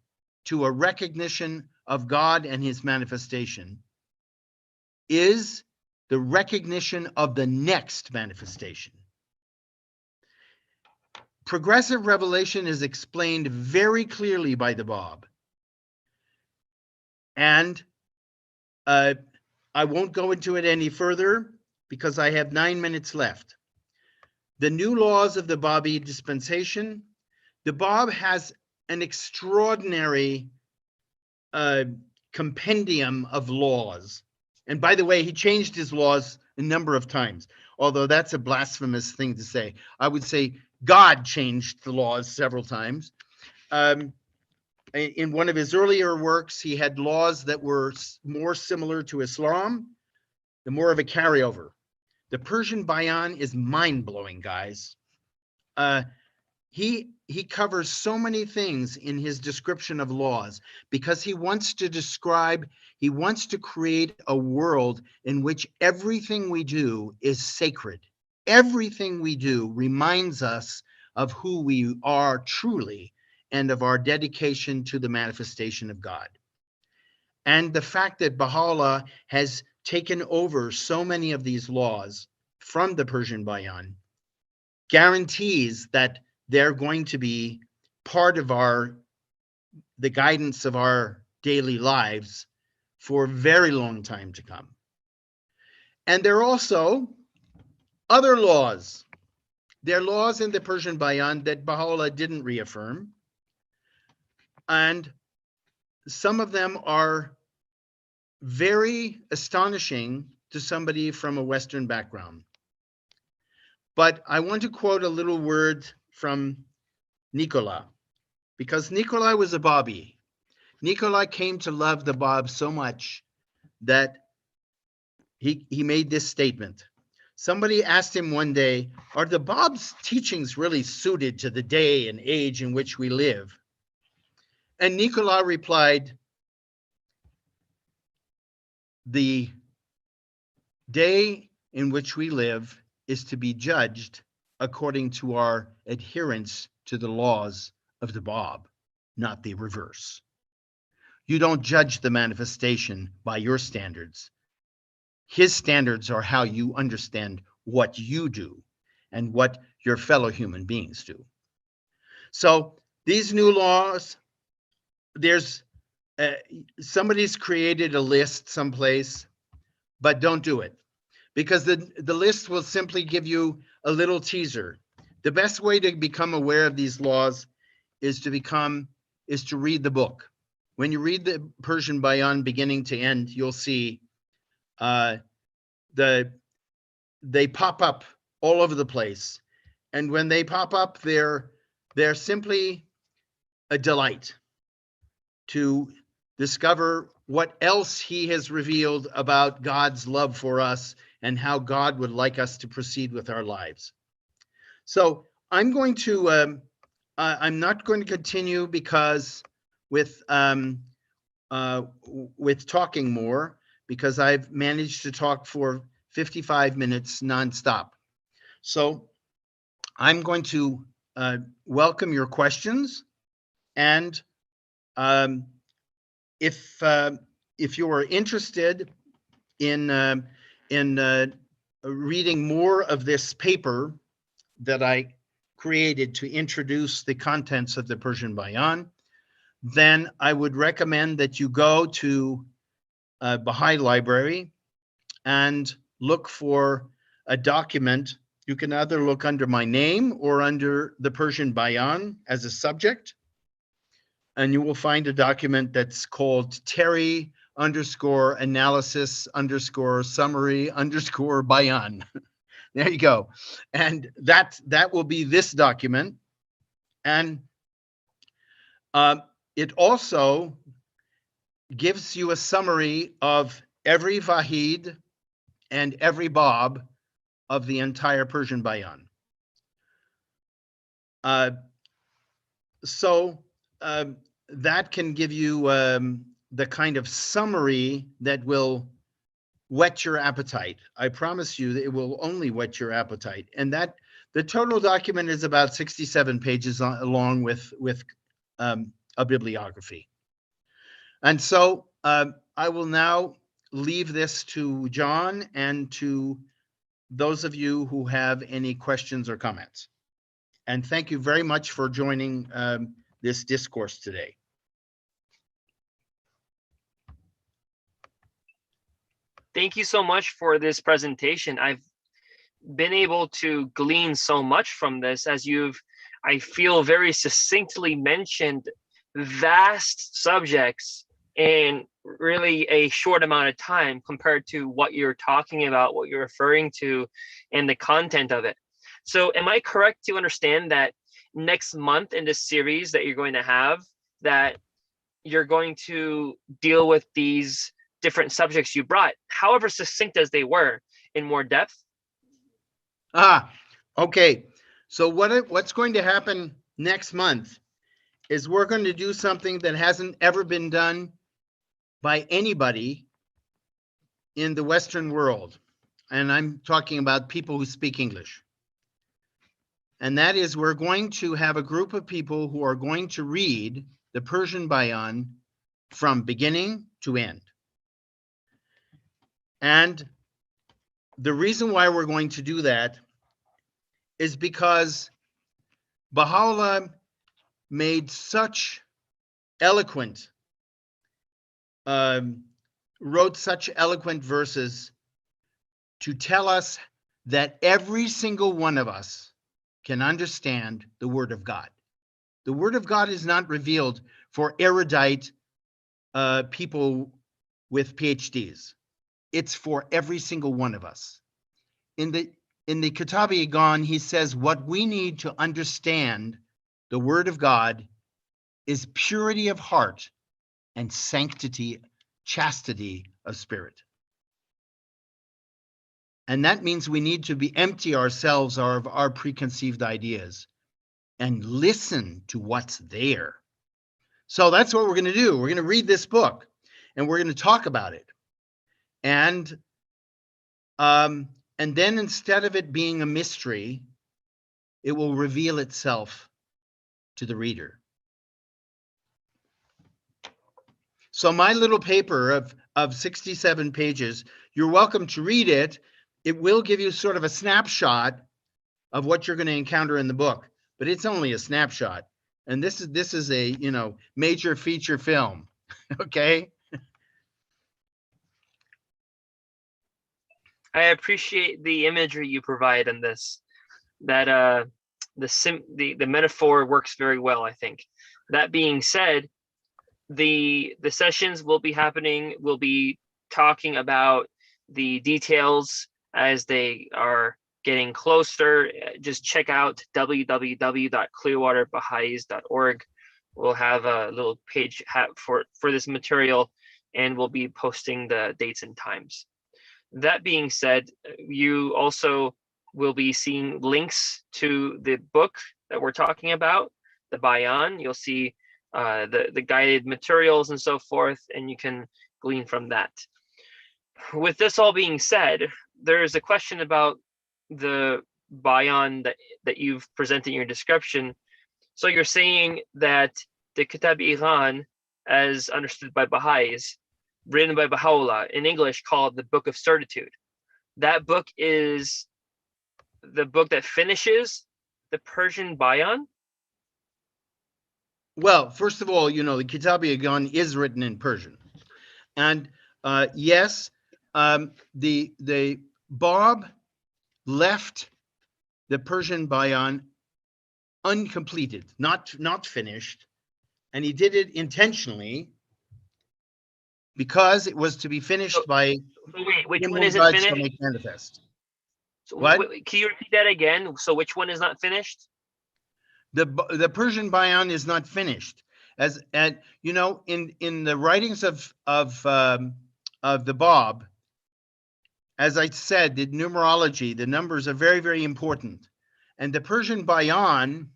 to a recognition of God and his manifestation is the recognition of the next manifestation. Progressive revelation is explained very clearly by the Báb. And I won't go into it any further because I have 9 minutes left. The new laws of the Bábí Dispensation. The Báb has an extraordinary compendium of laws. And by the way, he changed his laws a number of times, although that's a blasphemous thing to say. I would say God changed the laws several times. In one of his earlier works, he had laws that were more similar to Islam, more of a carryover. The Persian Bayán is mind-blowing, guys. He covers so many things in his description of laws because he wants to create a world in which everything we do is sacred. Everything we do reminds us of who we are truly and of our dedication to the manifestation of God. And the fact that Baha'u'llah has taken over so many of these laws from the Persian Bayán guarantees that they're going to be part of the guidance of our daily lives for a very long time to come. And there are also other laws. There are laws in the Persian Bayán that Baha'u'llah didn't reaffirm. And some of them are very astonishing to somebody from a Western background. But I want to quote a little word from Nicolas, because Nicolas was a Bábí. Nicolas came to love the Báb so much that he made this statement. somebody asked him one day, are the Báb's teachings really suited to the day and age in which we live? And Nicolas replied, the day in which we live is to be judged according to our adherence to the laws of the Báb, not the reverse. You don't judge the manifestation by your standards. His standards are how you understand what you do and what your fellow human beings do. So these new laws, there's somebody's created a list someplace, but don't do it, because the list will simply give you a little teaser. The best way to become aware of these laws is to read the book. When you read the Persian Bayán beginning to end, you'll see they pop up all over the place. And when they pop up, they're simply a delight to discover what else he has revealed about God's love for us and how God would like us to proceed with our lives. So I'm going to, I'm not going to continue because with talking more, because I've managed to talk for 55 minutes nonstop. So I'm going to welcome your questions, and if you are interested in reading more of this paper that I created to introduce the contents of the Persian Bayán, then I would recommend that you go to Baha'i Library and look for a document. You can either look under my name or under the Persian Bayán as a subject, and you will find a document that's called Terry_analysis_summary_Bayán. There you go. And that will be this document. And it also gives you a summary of every Vahid and every Báb of the entire Persian Bayán. So that can give you the kind of summary that will whet your appetite. I promise you that it will only whet your appetite. And that the total document is about 67 pages along with a bibliography. And so I will now leave this to John and to those of you who have any questions or comments. And thank you very much for joining this discourse today. Thank you so much for this presentation. I've been able to glean so much from this, as I feel, very succinctly mentioned vast subjects in really a short amount of time compared to what you're talking about, what you're referring to, and the content of it. So am I correct to understand that next month in this series that you're going to have, that you're going to deal with these different subjects you brought, however succinct as they were, in more depth? Okay. So what's going to happen next month is we're going to do something that hasn't ever been done by anybody in the Western world. And I'm talking about people who speak English. And that is, we're going to have a group of people who are going to read the Persian Bayán from beginning to end. And the reason why we're going to do that is because Baha'u'llah made such eloquent, wrote such eloquent verses to tell us that every single one of us can understand the Word of God. The Word of God is not revealed for erudite people with PhDs. It's for every single one of us. In the Kitab-i-Iqan, he says what we need to understand the Word of God is purity of heart and sanctity, chastity of spirit. And that means we need to be empty ourselves of our preconceived ideas and listen to what's there. So that's what we're going to do. We're going to read this book and we're going to talk about it. And then instead of it being a mystery, it will reveal itself to the reader. So my little paper of 67 pages, you're welcome to read it. It will give you sort of a snapshot of what you're going to encounter in the book, but it's only a snapshot. And this is a, you know, major feature film. Okay. I appreciate the imagery you provide in this. That the metaphor works very well, I think. That being said, the sessions will be happening. We'll be talking about the details as they are getting closer. Just check out www.clearwaterbahais.org. We'll have a little page for this material, and we'll be posting the dates and times. That being said, you also will be seeing links to the book that we're talking about, the Bayan. You'll see the guided materials and so forth, and you can glean from that. With this all being said, there's a question about the Bayan that you've presented in your description. So you're saying that the Kitab-i-Iran, as understood by Baha'is, written by Baha'u'llah, in English called the Book of Certitude. That book is the book that finishes the Persian Bayán? Well, first of all, you know, the Kitab-i-Iran is written in Persian. And yes, the Báb left the Persian Bayán uncompleted, not finished, and he did it intentionally because it was to be finished by. Wait, which one isn't finished? Manifest. So What? Can you repeat that again? So which one is not finished? The Persian Bayán is not finished, and you know, in the writings of the Báb, as I said, the numerology, the numbers are very, very important. And the Persian Bayán,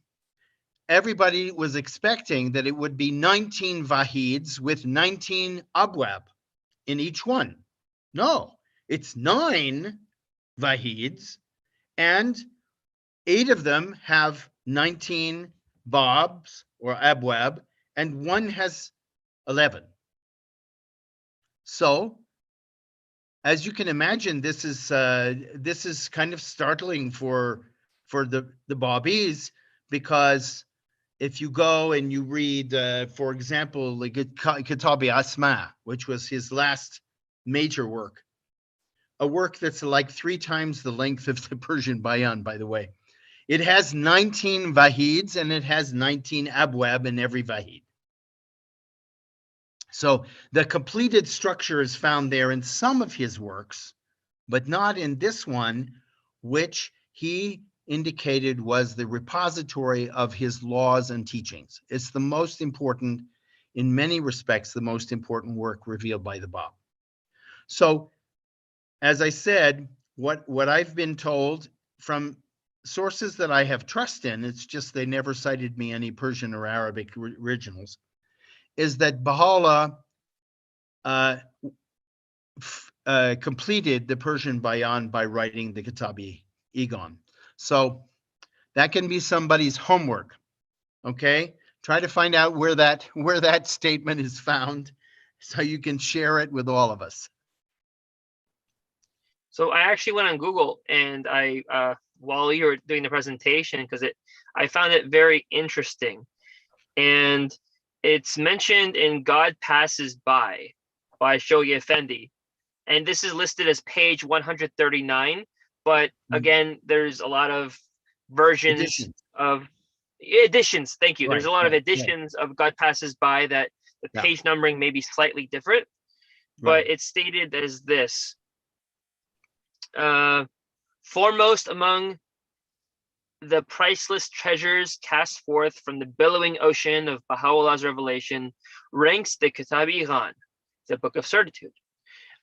everybody was expecting that it would be 19 vahids with 19 abwáb in each one. No, it's 9 vahids, and 8 of them have 19 bábs or abwáb, and 1 has 11. So, as you can imagine, this is kind of startling for the Bábís, because if you go and you read, for example, the Kitab Asma, which was his last major work, a work that's like 3 times the length of the Persian Bayán, by the way. It has 19 vahids and it has 19 abwáb in every vahid. So the completed structure is found there in some of his works, but not in this one, which he indicated was the repository of his laws and teachings. It's the most important, in many respects, the most important work revealed by the Báb. So, as I said, what I've been told from sources that I have trust in, it's just they never cited me any Persian or Arabic originals, is that Baha'u'llah completed the Persian Bayán by writing the Kitab-i-Iran. So that can be somebody's homework. Okay, try to find out where that statement is found, so you can share it with all of us. So I actually went on Google, and I while you were doing the presentation, because I found it very interesting, and it's mentioned in God Passes By Shoghi Effendi, and this is listed as page 139. But again, there's a lot of versions of editions. Thank you. There's a lot of editions of God Passes By that the page numbering may be slightly different, but it's stated as this. Foremost among the priceless treasures cast forth from the billowing ocean of Baha'u'llah's revelation ranks the Kitab-i-Iran, the Book of Certitude.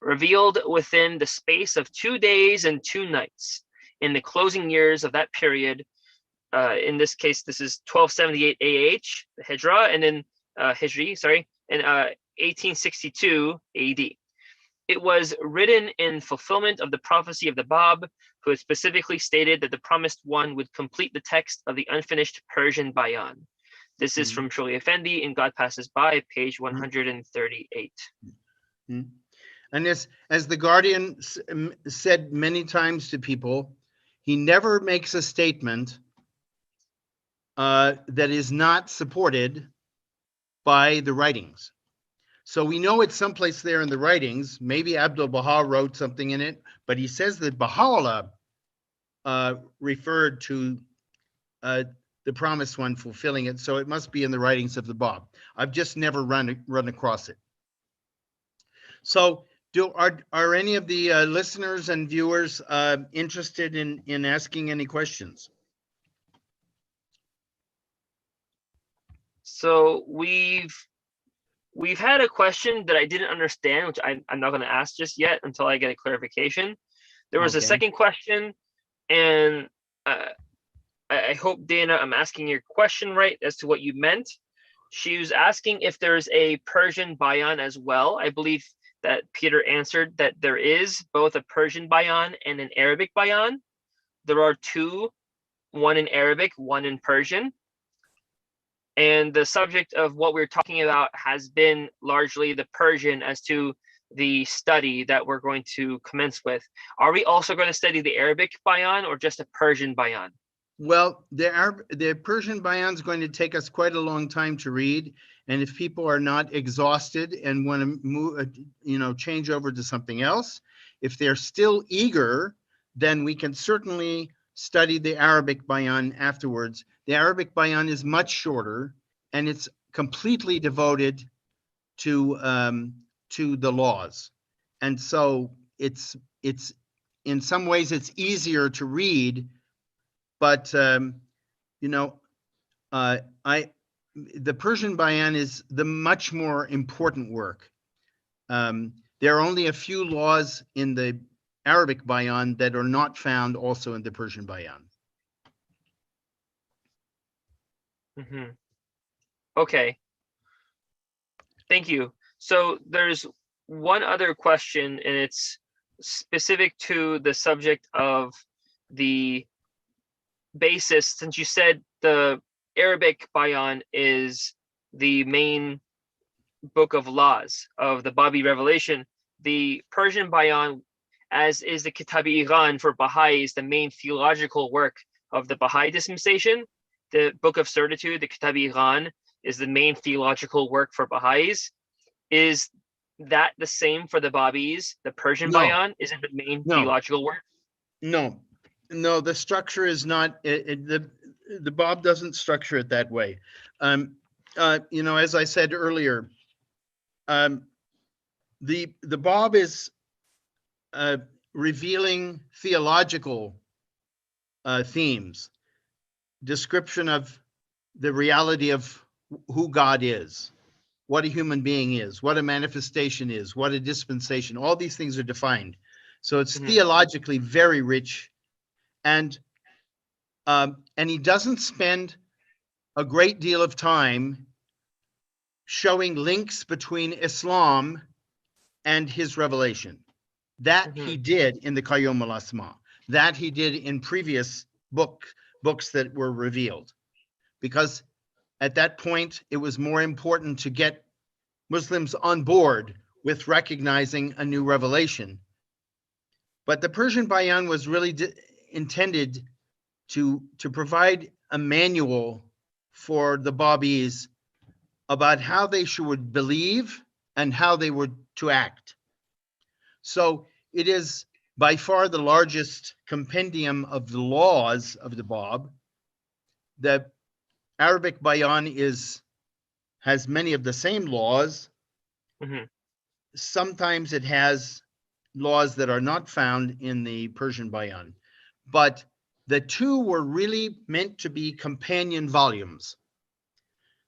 revealed within the space of 2 days and 2 nights in the closing years of that period. In this case, this is 1278 AH, the Hijra, and then Hijri, sorry, and 1862 AD. It was written in fulfillment of the prophecy of the Báb, who had specifically stated that the promised one would complete the text of the unfinished Persian Bayán. This is from Shuli Effendi in God Passes By, page 138. And as the Guardian said many times to people, he never makes a statement that is not supported by the writings. So we know it's someplace there in the writings. Maybe Abdu'l-Baha wrote something in it, but he says that Baha'u'llah referred to the promised one fulfilling it. So it must be in the writings of the Báb. I've just never run across it. So are any of the listeners and viewers interested in asking any questions? So we've had a question that I didn't understand, which I'm not going to ask just yet until I get a clarification. There was a second question, and I hope, Dana, I'm asking your question right as to what you meant. She was asking if there's a Persian Bayán as well. I believe that Peter answered that there is both a Persian Bayán and an Arabic Bayán. There are two, one in Arabic, one in Persian. And the subject of what we're talking about has been largely the Persian as to the study that we're going to commence with. Are we also going to study the Arabic Bayán or just a Persian Bayán? Well, the Persian Bayán is going to take us quite a long time to read. And if people are not exhausted and want to move, change over to something else, if they're still eager, then we can certainly study the Arabic Bayán afterwards. The Arabic Bayán is much shorter, and it's completely devoted to the laws. And so it's in some ways it's easier to read, but the Persian Bayán is the much more important work. There are only a few laws in the Arabic Bayán that are not found also in the Persian Bayán. Okay. Thank you. So there's one other question, and it's specific to the subject of the basis. Since you said the Arabic Bayán is the main book of laws of the Bábí revelation, the Persian Bayán, as is the Kitab-i-Iran for Baha'is, the main theological work of the Baha'i dispensation. The Book of Certitude, the Kitab-i-Iran, is the main theological work for Baha'is. Is that the same for the Bábís? The Persian Bayán isn't the main theological work? No, the structure is not, the Báb doesn't structure it that way. As I said earlier, the Báb is revealing theological themes, description of the reality of who God is, what a human being is, what a manifestation is, what a dispensation. All these things are defined. So it's theologically very rich, and he doesn't spend a great deal of time showing links between Islam and his revelation. That he did in the Qayyum al-Asma. That he did in previous books that were revealed, because at that point it was more important to get Muslims on board with recognizing a new revelation. But the Persian Bayán was really intended to provide a manual for the Bábís about how they should believe and how they were to act. So it is by far the largest compendium of the laws of the Báb. The Arabic Bayán has many of the same laws. Sometimes it has laws that are not found in the Persian Bayán, but the two were really meant to be companion volumes.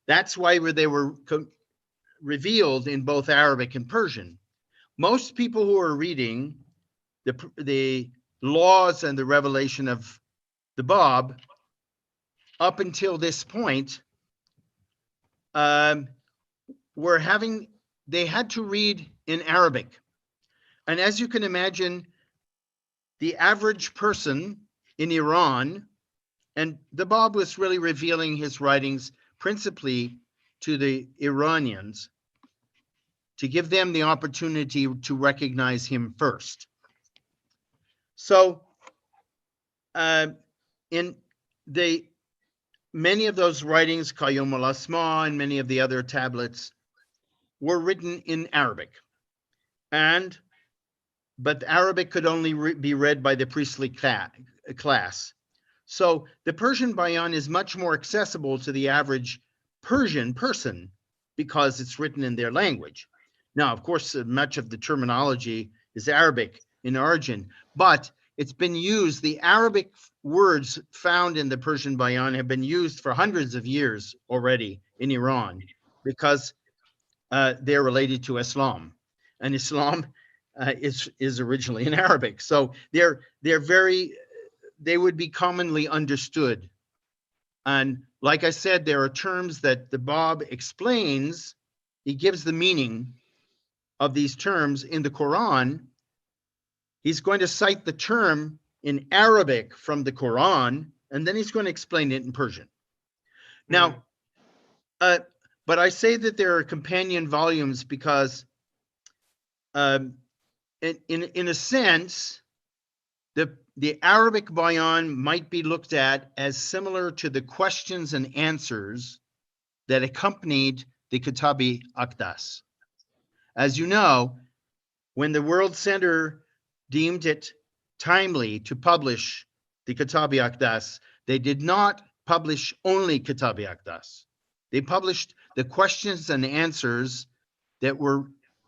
That's why they were revealed in both Arabic and Persian. most people who are reading the laws and the revelation of the Báb up until this point they had to read in Arabic. And as you can imagine, the average person in Iran, and the Báb was really revealing his writings principally to the Iranians to give them the opportunity to recognize him first. So in many of those writings, Qayyum al-Asma and many of the other tablets were written in Arabic. But Arabic could only be read by the priestly class. So the Persian Bayán is much more accessible to the average Persian person because it's written in their language. Now, of course, much of the terminology is Arabic in origin, but it's been used, the Arabic words found in the Persian Bayán have been used for hundreds of years already in Iran because they're related to Islam. And Islam is originally in Arabic. So they would be commonly understood. And like I said, there are terms that the Báb explains. He gives the meaning of these terms in the Quran. He's going to cite the term in Arabic from the Quran, and then he's going to explain it in Persian. Now, but I say that there are companion volumes because in a sense, the Arabic Bayán might be looked at as similar to the questions and answers that accompanied the Kitab-i Aqdas. As you know, when the World Center deemed it timely to publish the Kitab-i Aqdas, they did not publish only Kitab-i Aqdas. They published the questions and answers that were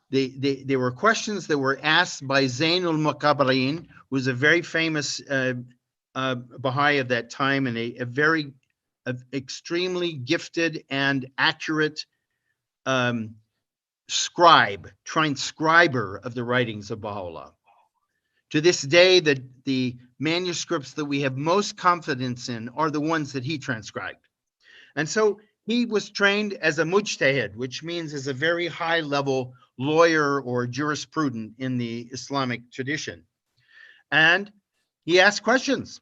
they were questions that were asked by Zainul Muqabbarin, who was a very famous Baha'i of that time and a very extremely gifted and accurate transcriber of the writings of Baha'u'llah. To this day, the manuscripts that we have most confidence in are the ones that he transcribed. And so he was trained as a mujtahid, which means as a very high level lawyer or jurisprudent in the Islamic tradition. And he asked questions.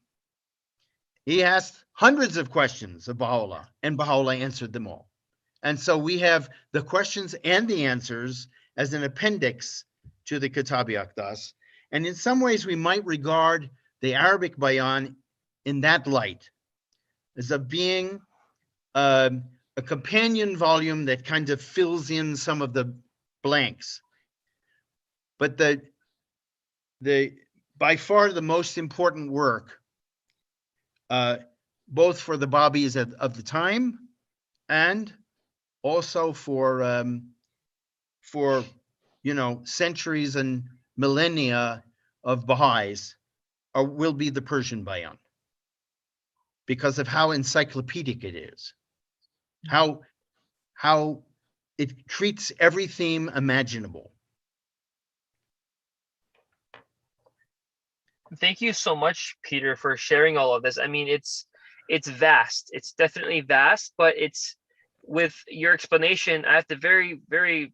He asked hundreds of questions of Baha'u'llah, and Baha'u'llah answered them all. And so we have the questions and the answers as an appendix to the Kitab-i Aqdas. And in some ways, we might regard the Arabic Bayán in that light, as of being a companion volume that kind of fills in some of the blanks. But by far the most important work, both for the Bábís of the time and also for centuries and millennia of Baha'is, will be the Persian Bayán, because of how encyclopedic it is, how it treats every theme imaginable. Thank you so much, Peter, for sharing all of this. I mean, it's vast. It's definitely vast, but it's, with your explanation, I have to very, very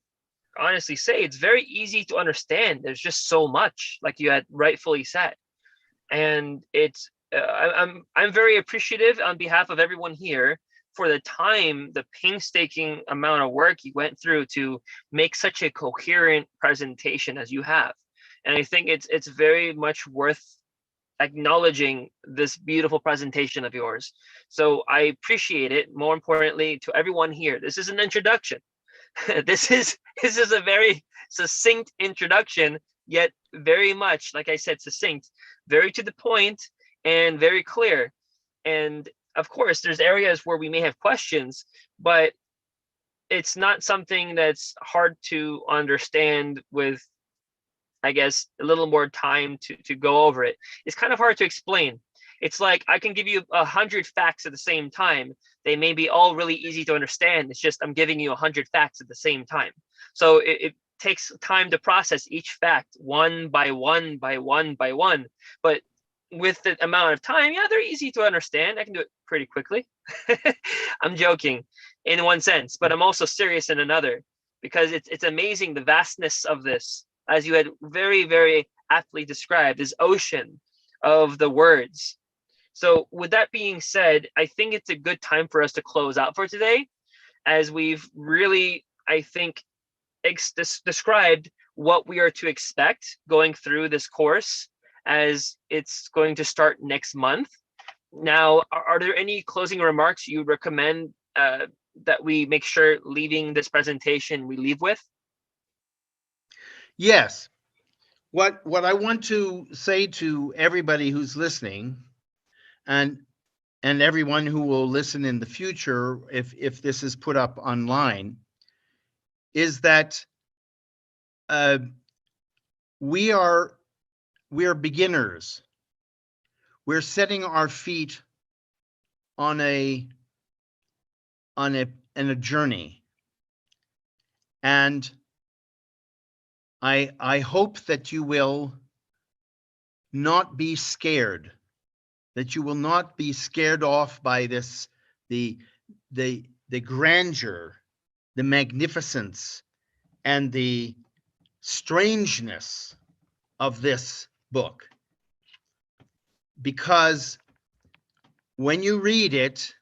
honestly say it's very easy to understand. There's just so much, like you had rightfully said, and it's I'm very appreciative on behalf of everyone here for the time, the painstaking amount of work you went through to make such a coherent presentation as you have. And I think it's very much worth acknowledging this beautiful presentation of yours. So I appreciate it. More importantly, to everyone here, this is an introduction. This is a very succinct introduction, yet very much, like I said, succinct, very to the point and very clear. And of course, there's areas where we may have questions, but it's not something that's hard to understand with, I guess, a little more time to go over it. It's kind of hard to explain. It's like I can give you 100 facts at the same time. They may be all really easy to understand. It's just I'm giving you 100 facts at the same time. So takes time to process each fact one by one by one by one. But with the amount of time, yeah, they're easy to understand. I can do it pretty quickly. I'm joking in one sense, but I'm also serious in another, because it's amazing the vastness of this, as you had very, very aptly described, this ocean of the words. So with that being said, I think it's a good time for us to close out for today, as we've really, I think, described what we are to expect going through this course, as it's going to start next month. Now, are there any closing remarks you recommend that we make sure leaving this presentation we leave with? Yes. What I want to say to everybody who's listening, and everyone who will listen in the future, if this is put up online, is that we are beginners. We're setting our feet on a journey, and I hope that you will not be scared, that you will not be scared off by this, the grandeur, the magnificence, and the strangeness of this book. Because when you read it,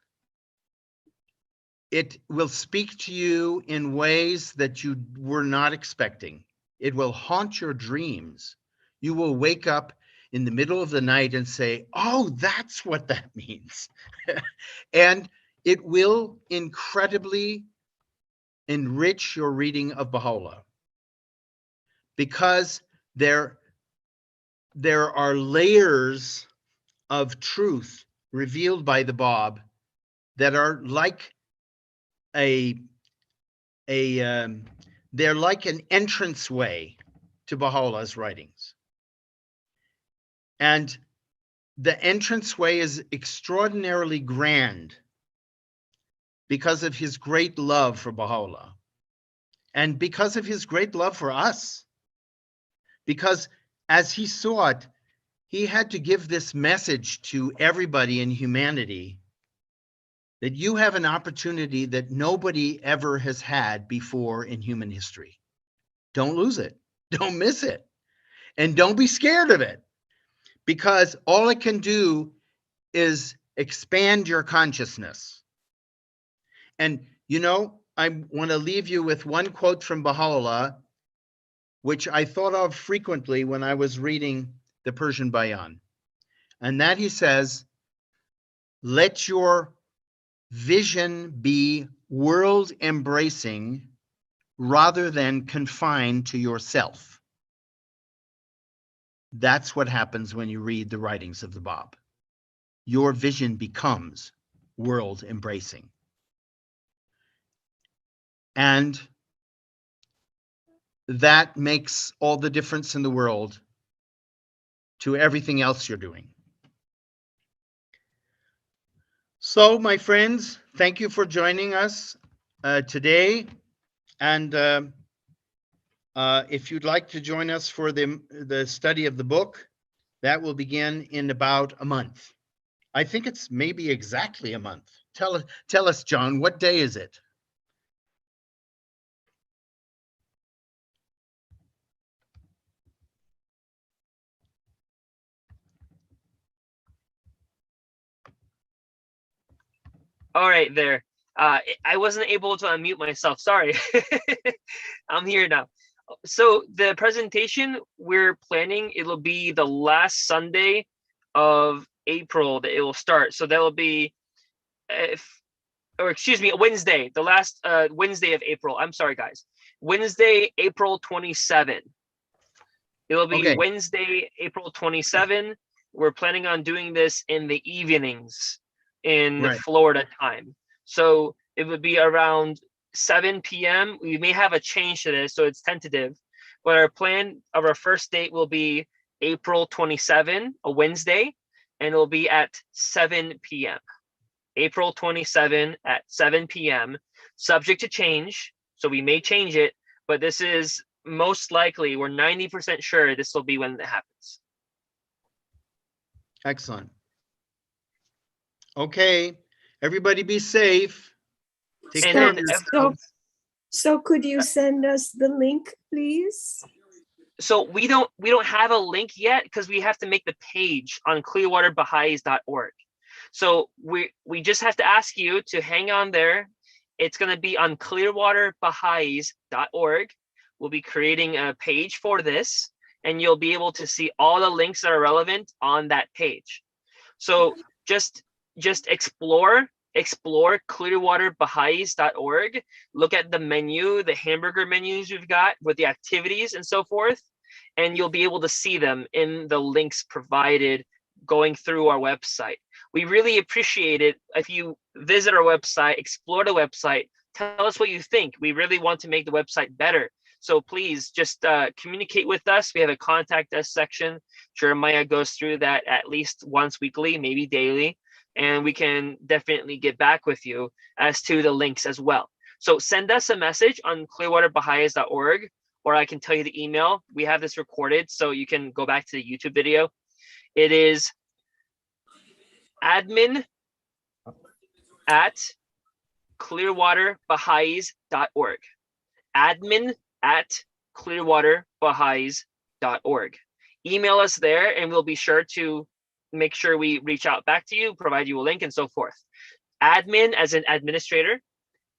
it will speak to you in ways that you were not expecting. It will haunt your dreams. You will wake up in the middle of the night and say, oh, that's what that means. And it will incredibly enrich your reading of Baha'u'llah, because there are layers of truth revealed by the Báb that are like they're like an entranceway to Baha'u'llah's writings. And the entranceway is extraordinarily grand because of his great love for Baha'u'llah, and because of his great love for us. Because as he saw it, he had to give this message to everybody in humanity, that you have an opportunity that nobody ever has had before in human history. Don't lose it. Don't miss it. And don't be scared of it, because all it can do is expand your consciousness. And, you know, I want to leave you with one quote from Baha'u'llah, which I thought of frequently when I was reading the Persian Bayán. And that he says, let your vision be world embracing rather than confined to yourself. That's what happens when you read the writings of the Báb. Your vision becomes world embracing. And that makes all the difference in the world to everything else you're doing. So, my friends, thank you for joining us today. And if you'd like to join us for the study of the book, that will begin in about a month. I think it's maybe exactly a month. Tell us, John, what day is it? All right, there. I wasn't able to unmute myself. Sorry. I'm here now. So the presentation we're planning, it'll be the last Sunday of April that it will start. So that'll be, Wednesday, the last Wednesday of April. I'm sorry, guys. Wednesday, April 27. It'll be Okay. Wednesday, April 27. We're planning on doing this in the evenings in Right. Florida time. So it would be around 7 p.m. We may have a change to this, so it's tentative. But our plan of our first date will be April 27, a Wednesday, and it'll be at 7 p.m. April 27 at 7 p.m. Subject to change, so we may change it, but this is most likely, we're 90% sure this will be when it happens. Excellent. Okay, everybody be safe. Take And care of then yourselves. So could you send us the link, please? So we don't have a link yet because we have to make the page on clearwaterbahais.org. So we just have to ask you to hang on there. It's going to be on clearwaterbahais.org. We'll be creating a page for this, and you'll be able to see all the links that are relevant on that page. So just explore clearwaterbahais.org. Look at the menu, the hamburger menus we've got with the activities and so forth, and you'll be able to see them in the links provided going through our website. We really appreciate it if you visit our website, explore the website, tell us what you think. We really want to make the website better. So please just communicate with us. We have a contact us section. Jeremiah goes through that at least once weekly, maybe daily, and we can definitely get back with you as to the links as well. So send us a message on clearwaterbahais.org, or I can tell you the email. We have this recorded, so you can go back to the YouTube video. It is admin@clearwaterbahais.org. admin@clearwaterbahais.org. Email us there, and we'll be sure to make sure we reach out back to you, provide you a link, and so forth. Admin as an administrator,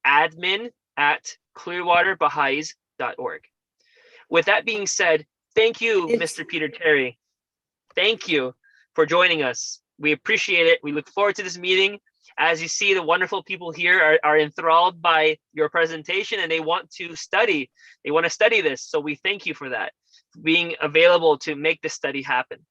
admin@clearwaterbahais.org. With that being said, thank you, Mr. Peter Terry. Thank you for joining us. We appreciate it. We look forward to this meeting. As you see, the wonderful people here are enthralled by your presentation, and they want to study. They want to study this. So we thank you for that, being available to make this study happen.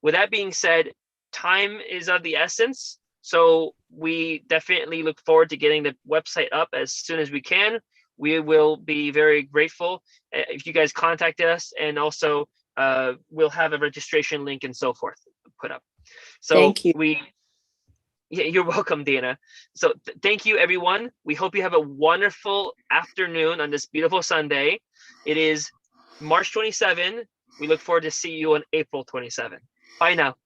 With that being said, time is of the essence. So we definitely look forward to getting the website up as soon as we can. We will be very grateful if you guys contact us, and also we'll have a registration link and so forth put up. So Thank you. Yeah, you're welcome, Dana. So thank you, everyone. We hope you have a wonderful afternoon on this beautiful Sunday. It is March 27. We look forward to see you on April 27. Bye now.